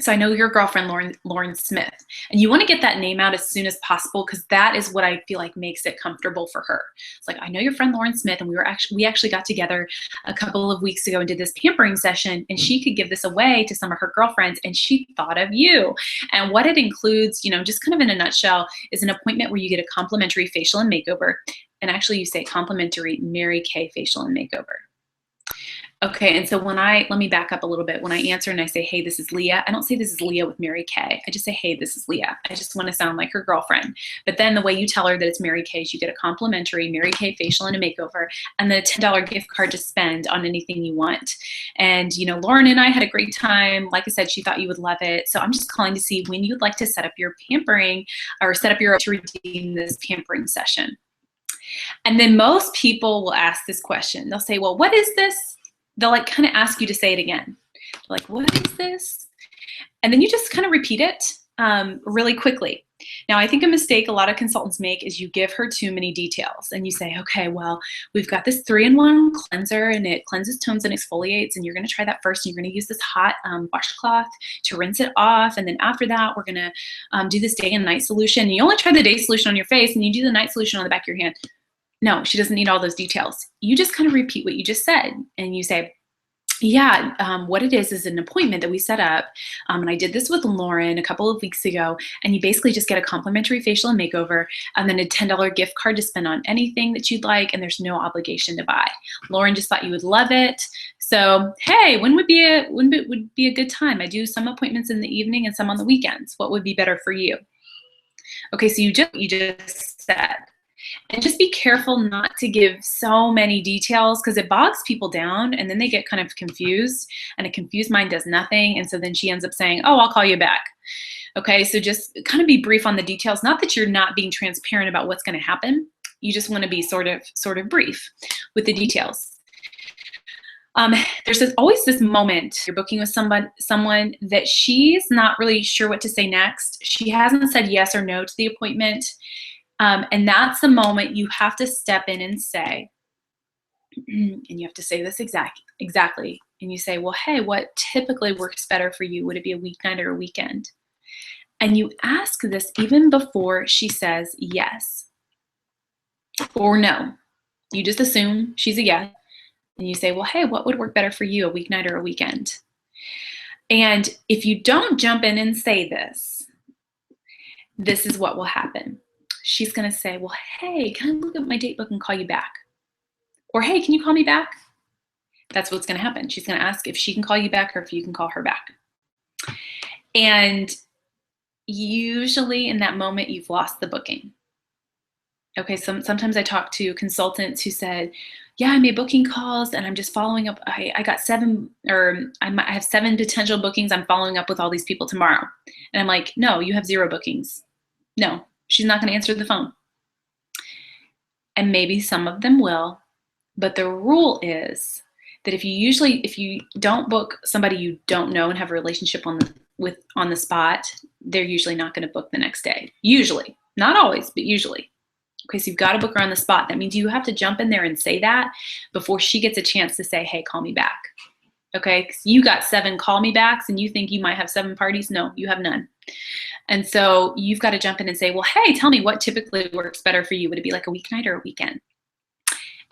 So I know your girlfriend, Lauren Smith, and you want to get that name out as soon as possible because that is what I feel like makes it comfortable for her. It's like, I know your friend Lauren Smith, and we actually got together a couple of weeks ago and did this pampering session, and she could give this away to some of her girlfriends, and she thought of you. And what it includes, just kind of in a nutshell, is an appointment where you get a complimentary facial and makeover, and actually you say complimentary Mary Kay facial and makeover. Okay, and so let me back up a little bit. When I answer and I say, hey, this is Leah, I don't say this is Leah with Mary Kay. I just say, hey, this is Leah. I just want to sound like her girlfriend. But then the way you tell her that it's Mary Kay is you get a complimentary Mary Kay facial and a makeover, and then a $10 gift card to spend on anything you want. And, Lauren and I had a great time. Like I said, she thought you would love it. So I'm just calling to see when you'd like to set up your pampering or set up to redeem this pampering session. And then most people will ask this question. They'll say, well, what is this? They'll kind of ask you to say it again. They're like, what is this? And then you just kind of repeat it really quickly. Now, I think a mistake a lot of consultants make is you give her too many details and you say, okay, well, we've got this 3-in-1 cleanser and it cleanses, tones, and exfoliates, and you're gonna try that first, and you're gonna use this hot washcloth to rinse it off, and then after that, we're gonna do this day and night solution. And you only try the day solution on your face and you do the night solution on the back of your hand. No, she doesn't need all those details. You just kind of repeat what you just said, and you say, yeah, what it is an appointment that we set up, and I did this with Lauren a couple of weeks ago, and you basically just get a complimentary facial and makeover, and then a $10 gift card to spend on anything that you'd like, and there's no obligation to buy. Lauren just thought you would love it, so hey, when would be a good time? I do some appointments in the evening and some on the weekends. What would be better for you? Okay, so you just said. And just be careful not to give so many details because it bogs people down and then they get kind of confused, and a confused mind does nothing. And so then she ends up saying, oh, I'll call you back. Okay, so just kind of be brief on the details. Not that you're not being transparent about what's going to happen. You just want to be sort of brief with the details. There's always this moment you're booking with someone that she's not really sure what to say next. She hasn't said yes or no to the appointment. And that's the moment you have to step in and say, and you have to say this exactly. And you say, well, hey, what typically works better for you? Would it be a weeknight or a weekend? And you ask this even before she says yes or no. You just assume she's a yes. And you say, well, hey, what would work better for you, a weeknight or a weekend? And if you don't jump in and say this is what will happen. She's going to say, well, hey, can I look at my date book and call you back? Or, hey, can you call me back? That's what's going to happen. She's going to ask if she can call you back or if you can call her back. And usually in that moment, you've lost the booking. Okay, sometimes I talk to consultants who said, yeah, I made booking calls and I'm just following up. I got 7, or I have 7 potential bookings. I'm following up with all these people tomorrow. And I'm like, no, you have 0 bookings. No. She's not going to answer the phone. And maybe some of them will, but the rule is that if you don't book somebody you don't know and have a relationship on the spot, they're usually not going to book the next day. Usually, not always, but usually. Okay, so you've got to book her on the spot. That means you have to jump in there and say that before she gets a chance to say, hey, call me back. Okay, 'cause you got 7 call me backs and you think you might have 7 parties. No, you have none. And so you've got to jump in and say, well, hey, tell me what typically works better for you. Would it be like a weeknight or a weekend?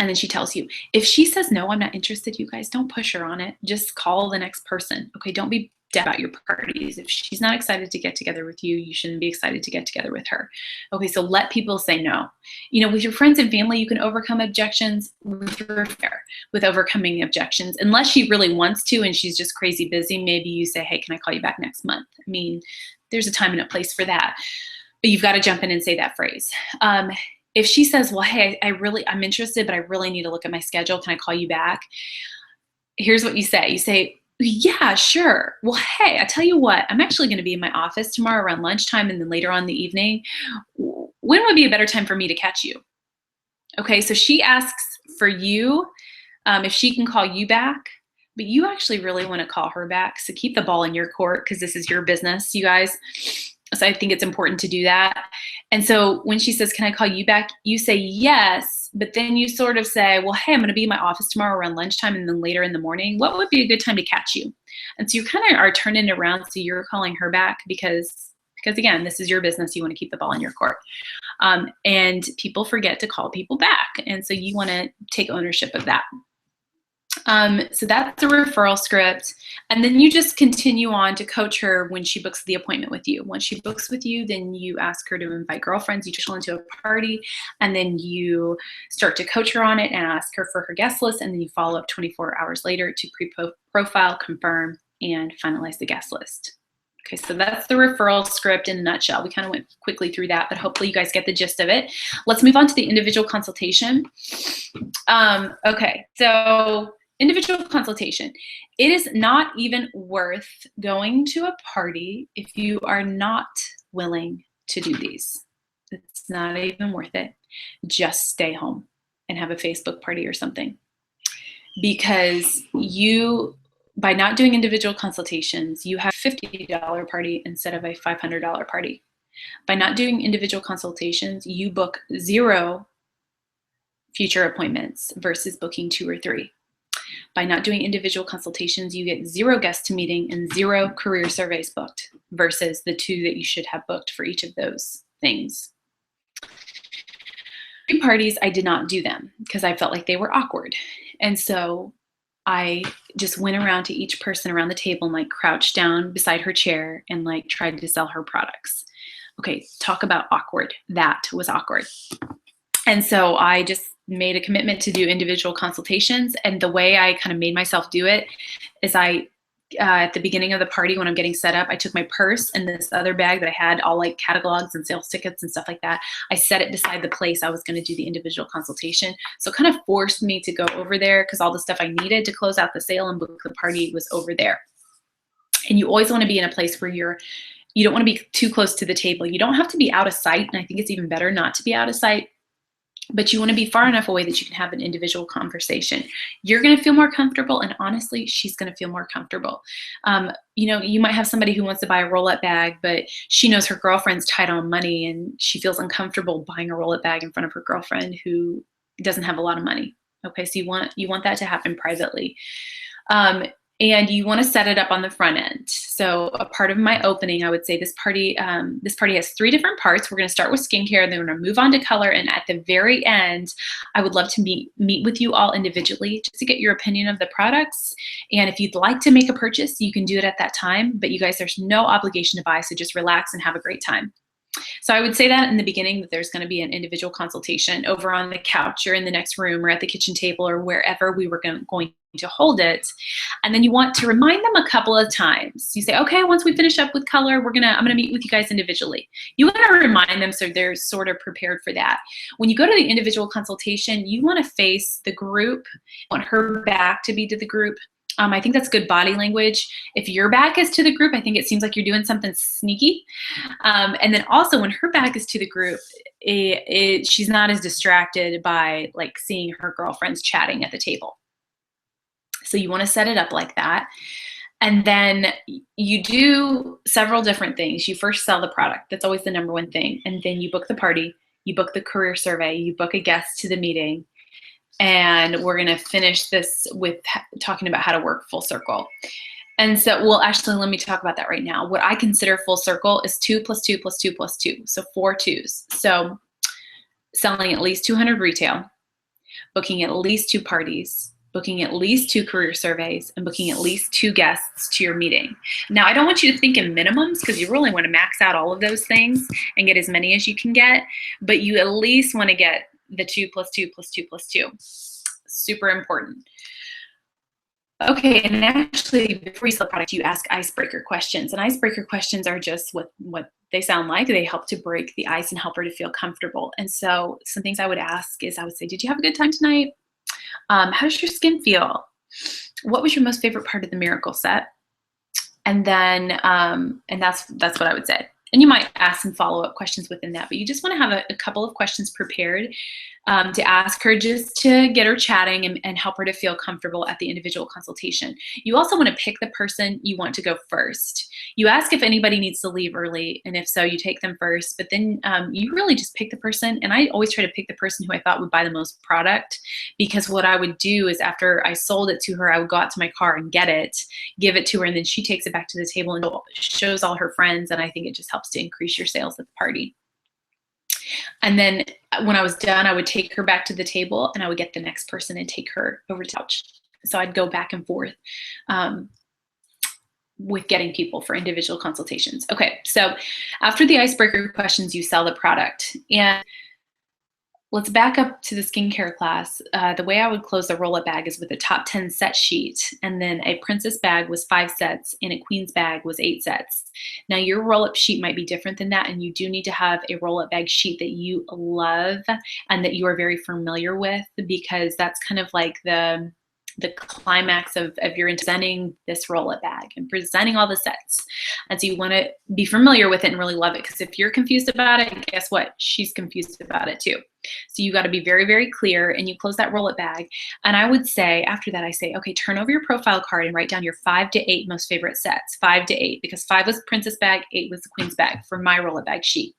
And then she tells you. If she says, no, I'm not interested, you guys, don't push her on it. Just call the next person. Okay, don't be dead about your parties. If she's not excited to get together with you, you shouldn't be excited to get together with her. Okay, so let people say no. With your friends and family, you can overcome objections with overcoming objections. Unless she really wants to and she's just crazy busy, maybe you say, hey, can I call you back next month? I mean, there's a time and a place for that. But you've got to jump in and say that phrase. If she says, well, hey, I'm interested, but I really need to look at my schedule. Can I call you back? Here's what you say. You say, yeah, sure. Well, hey, I tell you what, I'm actually going to be in my office tomorrow around lunchtime and then later on in the evening. When would be a better time for me to catch you? Okay, so she asks for you if she can call you back, but you actually really want to call her back. So keep the ball in your court because this is your business, you guys. So I think it's important to do that. And so when she says, can I call you back? You say yes, but then you sort of say, well, hey, I'm going to be in my office tomorrow around lunchtime and then later in the morning. What would be a good time to catch you? And so you kind of are turning it around. So you're calling her back because again, this is your business. You want to keep the ball in your court. And people forget to call people back. And so you want to take ownership of that. So that's the referral script. And then you just continue on to coach her when she books the appointment with you. Once she books with you, then you ask her to invite girlfriends. You trickle into a party, and then you start to coach her on it and ask her for her guest list. And then you follow up 24 hours later to pre-profile, confirm, and finalize the guest list. Okay, so that's the referral script in a nutshell. We kind of went quickly through that, but hopefully you guys get the gist of it. Let's move on to the individual consultation. Okay, so individual consultation. It is not even worth going to a party if you are not willing to do these. It's not even worth it. Just stay home and have a Facebook party or something. Because by not doing individual consultations, you have a $50 party instead of a $500 party. By not doing individual consultations, you book 0 future appointments versus booking 2 or 3. By not doing individual consultations, you get 0 guests to meeting and 0 career surveys booked versus the 2 that you should have booked for each of those things. 3 parties, I did not do them because I felt like they were awkward. And so I just went around to each person around the table and like crouched down beside her chair and like tried to sell her products. Okay, talk about awkward. That was awkward. And so I just made a commitment to do individual consultations. And the way I kind of made myself do it is at the beginning of the party when I'm getting set up, I took my purse and this other bag that I had all like catalogs and sales tickets and stuff like that. I set it beside the place I was going to do the individual consultation. So it kind of forced me to go over there because all the stuff I needed to close out the sale and book the party was over there. And you always want to be in a place where you don't want to be too close to the table. You don't have to be out of sight. And I think it's even better not to be out of sight. But you want to be far enough away that you can have an individual conversation. You're going to feel more comfortable, and honestly, she's going to feel more comfortable. You might have somebody who wants to buy a roll-up bag, but she knows her girlfriend's tight on money, and she feels uncomfortable buying a roll-up bag in front of her girlfriend who doesn't have a lot of money. Okay, so you want that to happen privately. And you want to set it up on the front end. So a part of my opening, I would say this party has 3 different parts. We're going to start with skincare, then we're going to move on to color. And at the very end, I would love to meet with you all individually just to get your opinion of the products. And if you'd like to make a purchase, you can do it at that time. But you guys, there's no obligation to buy, so just relax and have a great time. So I would say that in the beginning that there's going to be an individual consultation over on the couch or in the next room or at the kitchen table or wherever we were going to hold it. And then you want to remind them a couple of times. You say, okay, once we finish up with color, I'm going to meet with you guys individually. You want to remind them so they're sort of prepared for that. When you go to the individual consultation, you want to face the group. You want her back to be to the group. I think that's good body language. If your back is to the group, I think it seems like you're doing something sneaky. And then also when her back is to the group, she's not as distracted by like seeing her girlfriends chatting at the table. So you want to set it up like that. And then you do several different things. You first sell the product. That's always the number one thing. And then you book the party, you book the career survey, you book a guest to the meeting. And we're going to finish this with talking about how to work full circle. And so, well, actually, let me talk about that right now. What I consider full circle is 2 + 2 + 2 + 2. So 4 2s. So selling at least 200 retail, booking at least 2 parties, booking at least 2 career surveys, and booking at least 2 guests to your meeting. Now, I don't want you to think in minimums because you really want to max out all of those things and get as many as you can get, but you at least want to get the 2 + 2 + 2 + 2. Super important. Okay, and actually, before you sell the product, you ask icebreaker questions. And icebreaker questions are just what they sound like. They help to break the ice and help her to feel comfortable. And so some things I would ask is I would say, did you have a good time tonight? How does your skin feel? What was your most favorite part of the miracle set? And then, and that's what I would say. And you might ask some follow-up questions within that, but you just want to have a couple of questions prepared to ask her, just to get her chatting and help her to feel comfortable at the individual consultation. You also want to pick the person you want to go first. You ask if anybody needs to leave early, and if so, you take them first, but then you really just pick the person. And I always try to pick the person who I thought would buy the most product, because what I would do is after I sold it to her, I would go out to my car and get it, give it to her, and then she takes it back to the table and shows all her friends, and I think it just helps to increase your sales at the party. And then when I was done, I would take her back to the table, and I would get the next person and take her over to the couch. So I'd go back and forth with getting people for individual consultations. Okay, so after the icebreaker questions, you sell the product. And let's back up to the skincare class. The way I would close the roll-up bag is with a top 10 set sheet, and then a princess bag was 5 sets, and a queen's bag was 8 sets. Now your roll-up sheet might be different than that, and you do need to have a roll-up bag sheet that you love and that you are very familiar with, because that's kind of like the climax of your presenting this roll-up bag and presenting all the sets. And so you want to be familiar with it and really love it, because if you're confused about it, guess what? She's confused about it too. So you got to be very, very clear, and you close that roll-up bag. And I would say, after that, I say, okay, turn over your profile card and write down your 5 to 8 most favorite sets. 5 to 8, because 5 was princess bag, 8 was the queen's bag for my roll-up bag sheet.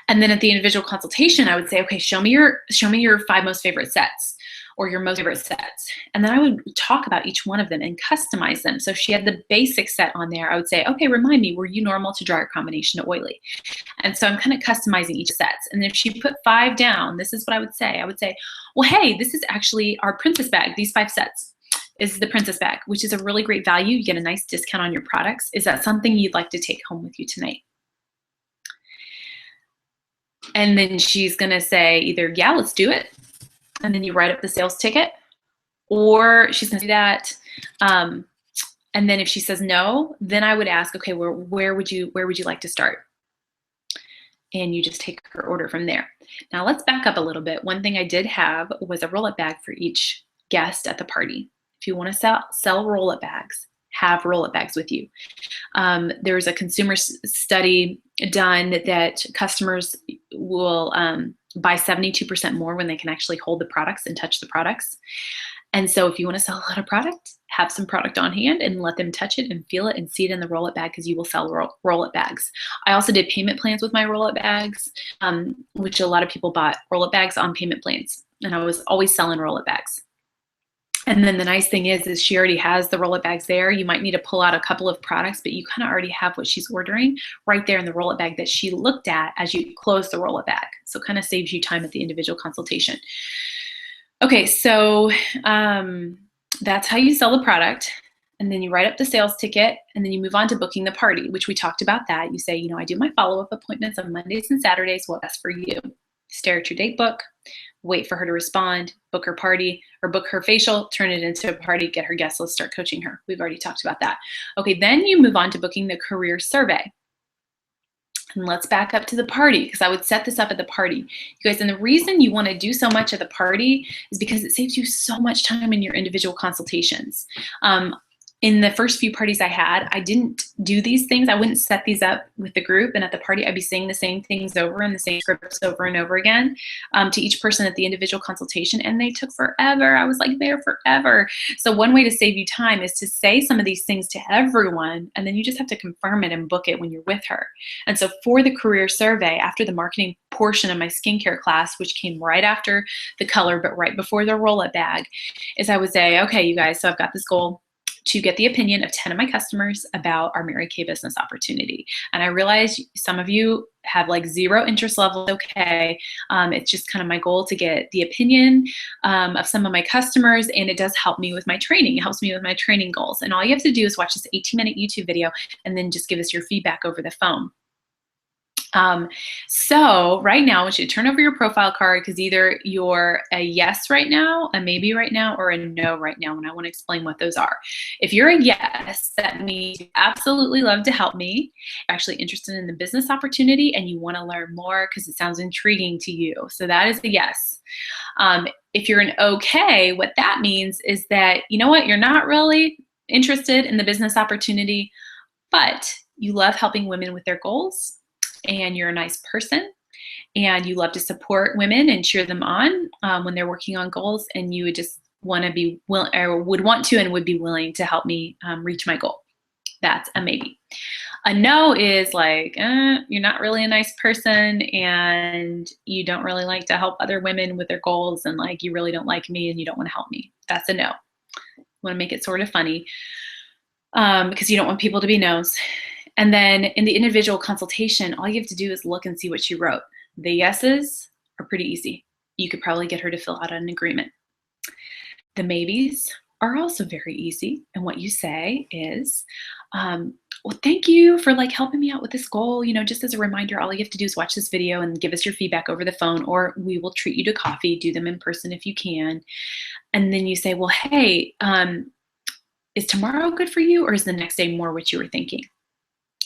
And then at the individual consultation, I would say, okay, show me your 5 most favorite sets, or your most favorite sets. And then I would talk about each one of them and customize them. So if she had the basic set on there, I would say, okay, remind me, were you normal to dry or combination to oily? And so I'm kind of customizing each sets. And if she put 5 down, this is what I would say. I would say, well, hey, this is actually our princess bag. These 5 sets is the princess bag, which is a really great value. You get a nice discount on your products. Is that something you'd like to take home with you tonight? And then she's gonna say either, yeah, let's do it. And then you write up the sales ticket, or she's gonna do that. And then if she says no, then I would ask, okay, where would you like to start? And you just take her order from there. Now let's back up a little bit. One thing I did have was a roll-up bag for each guest at the party. If you want to sell roll-up bags, have roll-up bags with you. There's a consumer study done that customers will buy 72% more when they can actually hold the products and touch the products. And so if you want to sell a lot of product, have some product on hand and let them touch it and feel it and see it in the roll-up bag, because you will sell roll-up bags. I also did payment plans with my roll-up bags, which a lot of people bought roll-up bags on payment plans. And I was always selling roll-up bags. And then the nice thing is she already has the roll-up bags there. You might need to pull out a couple of products, but you kind of already have what she's ordering right there in the roll-up bag that she looked at as you close the roll-up bag. So it kind of saves you time at the individual consultation. Okay, so that's how you sell the product. And then you write up the sales ticket, and then you move on to booking the party, which we talked about that. You say, I do my follow-up appointments on Mondays and Saturdays. What's best for you? Stare at your date book, wait for her to respond, book her party, or book her facial, turn it into a party, get her guest list, start coaching her. We've already talked about that. Okay, then you move on to booking the career survey. And let's back up to the party, because I would set this up at the party. You guys, and the reason you want to do so much at the party is because it saves you so much time in your individual consultations. In the first few parties I had, I didn't do these things. I wouldn't set these up with the group, and at the party I'd be saying the same things over and the same scripts over and over again to each person at the individual consultation, and they took forever. I was like there forever. So one way to save you time is to say some of these things to everyone, and then you just have to confirm it and book it when you're with her. And so for the career survey, after the marketing portion of my skincare class, which came right after the color but right before the roll-up bag, is I would say, okay, you guys, so I've got this goal to get the opinion of 10 of my customers about our Mary Kay business opportunity. And I realize some of you have like 0 interest level. Okay, it's just kind of my goal to get the opinion of some of my customers, and it does help me with my training. It helps me with my training goals. And all you have to do is watch this 18-minute YouTube video and then just give us your feedback over the phone. So right now, I want you to turn over your profile card, because either you're a yes right now, a maybe right now, or a no right now, and I want to explain what those are. If you're a yes, that means you absolutely love to help me, you're actually interested in the business opportunity, and you want to learn more because it sounds intriguing to you. So that is a yes. If you're an okay, what that means is that, you know what, you're not really interested in the business opportunity, but you love helping women with their goals, and you're a nice person, and you love to support women and cheer them on when they're working on goals, and you would just want to be or would want to and would be willing to help me reach my goal. That's a maybe. A no is like, you're not really a nice person, and you don't really like to help other women with their goals, and like you really don't like me and you don't want to help me. That's a no. Want to make it sort of funny because you don't want people to be no's. And then in the individual consultation, all you have to do is look and see what she wrote. The yeses are pretty easy. You could probably get her to fill out an agreement. The maybes are also very easy. And what you say is, well, thank you for like helping me out with this goal. You know, just as a reminder, all you have to do is watch this video and give us your feedback over the phone, or we will treat you to coffee, do them in person if you can. And then you say, well, hey, is tomorrow good for you, or is the next day more what you were thinking?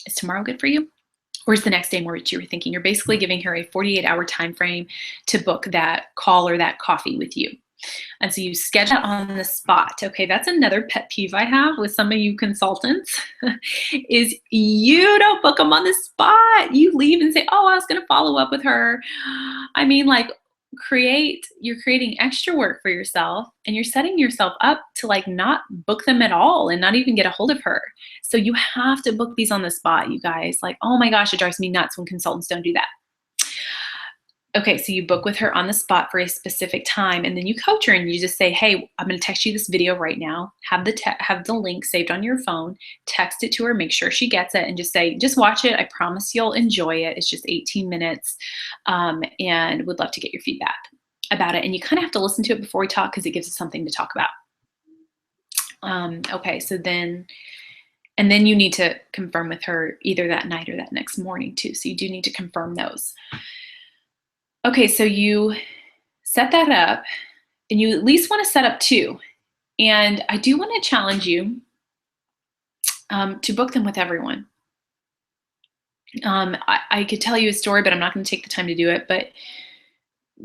Is tomorrow good for you, or is the next day more what you were thinking? You're basically giving her a 48-hour time frame to book that call or that coffee with you. And so you schedule it on the spot. Okay, that's another pet peeve I have with some of you consultants is you don't book them on the spot. You leave and say, oh, I was going to follow up with her. I mean, like, you're creating extra work for yourself, and you're setting yourself up to like not book them at all and not even get a hold of her. So you have to book these on the spot, you guys. Like, oh my gosh, it drives me nuts when consultants don't do that. Okay, so you book with her on the spot for a specific time, and then you coach her and you just say, hey, I'm going to text you this video right now. Have the link saved on your phone, text it to her, make sure she gets it, and just say, just watch it. I promise you'll enjoy it. It's just 18 minutes, and would love to get your feedback about it. And you kind of have to listen to it before we talk because it gives us something to talk about. Okay, so then you need to confirm with her either that night or that next morning too. So you do need to confirm those. Okay, so you set that up, and you at least want to set up 2. And I do want to challenge you to book them with everyone. I could tell you a story, but I'm not going to take the time to do it. But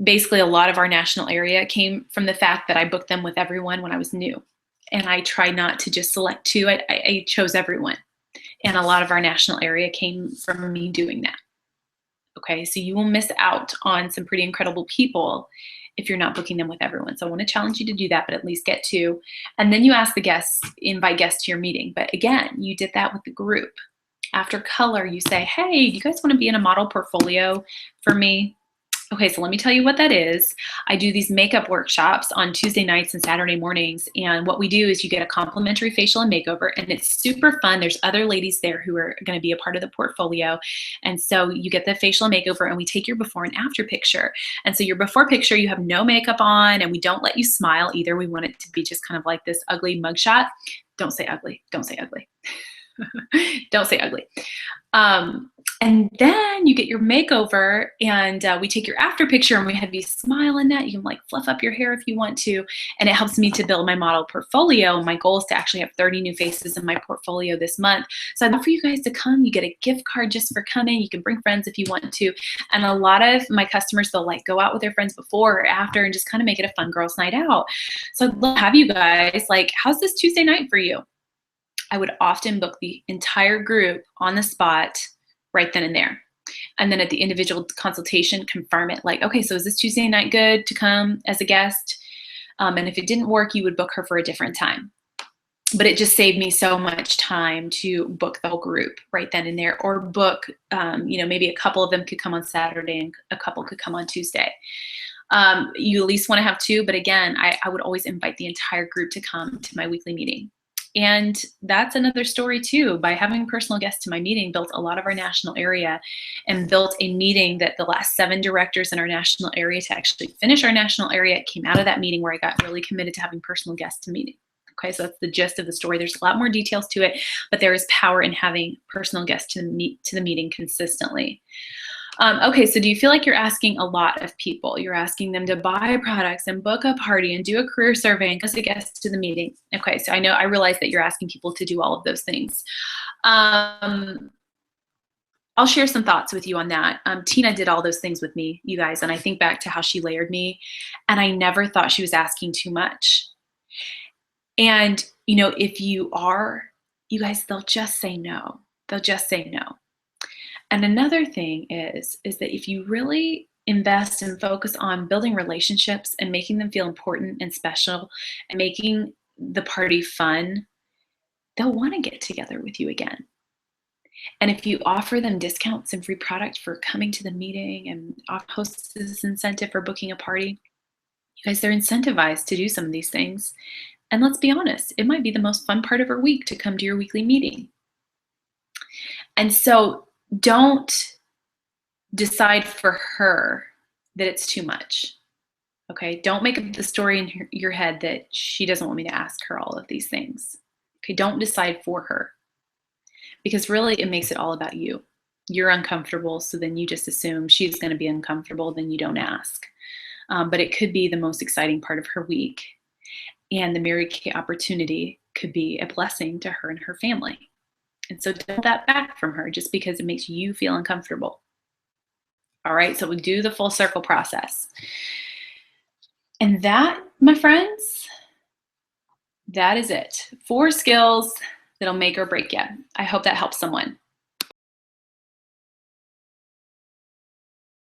basically, a lot of our national area came from the fact that I booked them with everyone when I was new. And I tried not to just select 2. I chose everyone. And a lot of our national area came from me doing that. Okay, so you will miss out on some pretty incredible people if you're not booking them with everyone. So I want to challenge you to do that, but at least get 2. And then you ask the guests, invite guests to your meeting. But again, you did that with the group. After color, you say, hey, do you guys want to be in a model portfolio for me? Okay, so let me tell you what that is. I do these makeup workshops on Tuesday nights and Saturday mornings. And what we do is you get a complimentary facial and makeover, and it's super fun. There's other ladies there who are going to be a part of the portfolio. And so you get the facial and makeover, and we take your before and after picture. And so your before picture, you have no makeup on, and we don't let you smile either. We want it to be just kind of like this ugly mugshot. Don't say ugly. Don't say ugly. Don't say ugly. And then you get your makeover, and we take your after picture, and we have you smile in that. You can like fluff up your hair if you want to, and it helps me to build my model portfolio. My goal is to actually have 30 new faces in my portfolio this month. So I'd love for you guys to come. You get a gift card just for coming. You can bring friends if you want to. And a lot of my customers, they'll like go out with their friends before or after and just kind of make it a fun girls' night out. So I'd love to have you guys, like, how's this Tuesday night for you? I would often book the entire group on the spot right then and there. And then at the individual consultation, confirm it. Like, okay, so is this Tuesday night good to come as a guest? And if it didn't work, you would book her for a different time. But it just saved me so much time to book the whole group right then and there, or book, maybe a couple of them could come on Saturday and a couple could come on Tuesday. You at least want to have 2, but again, I would always invite the entire group to come to my weekly meeting. And that's another story too. By having personal guests to my meeting, built a lot of our national area, and built a meeting that the last 7 directors in our national area to actually finish our national area came out of that meeting, where I got really committed to having personal guests to meeting. Okay, so that's the gist of the story. There's a lot more details to it, but there is power in having personal guests to the meeting consistently. Okay, so do you feel like you're asking a lot of people? You're asking them to buy products and book a party and do a career survey and get a guest to the meeting. Okay, so I realize that you're asking people to do all of those things. I'll share some thoughts with you on that. Tina did all those things with me, you guys, and I think back to how she layered me, and I never thought she was asking too much. And, if you are, you guys, they'll just say no. They'll just say no. And another thing is that if you really invest and focus on building relationships and making them feel important and special and making the party fun, they'll want to get together with you again. And if you offer them discounts and free product for coming to the meeting and off hostesses incentive for booking a party, you guys, they're incentivized to do some of these things. And let's be honest, it might be the most fun part of her week to come to your weekly meeting. And so don't decide for her that it's too much. Okay, don't make up the story in your head that she doesn't want me to ask her all of these things. Okay, don't decide for her, because really it makes it all about you. You're uncomfortable, so then you just assume she's going to be uncomfortable, then you don't ask. But it could be the most exciting part of her week, and the Mary Kay opportunity could be a blessing to her and her family. And so don't hold that back from her just because it makes you feel uncomfortable. All right, so we do the full circle process. And that, my friends, that is it. 4 skills that'll make or break you. I hope that helps someone.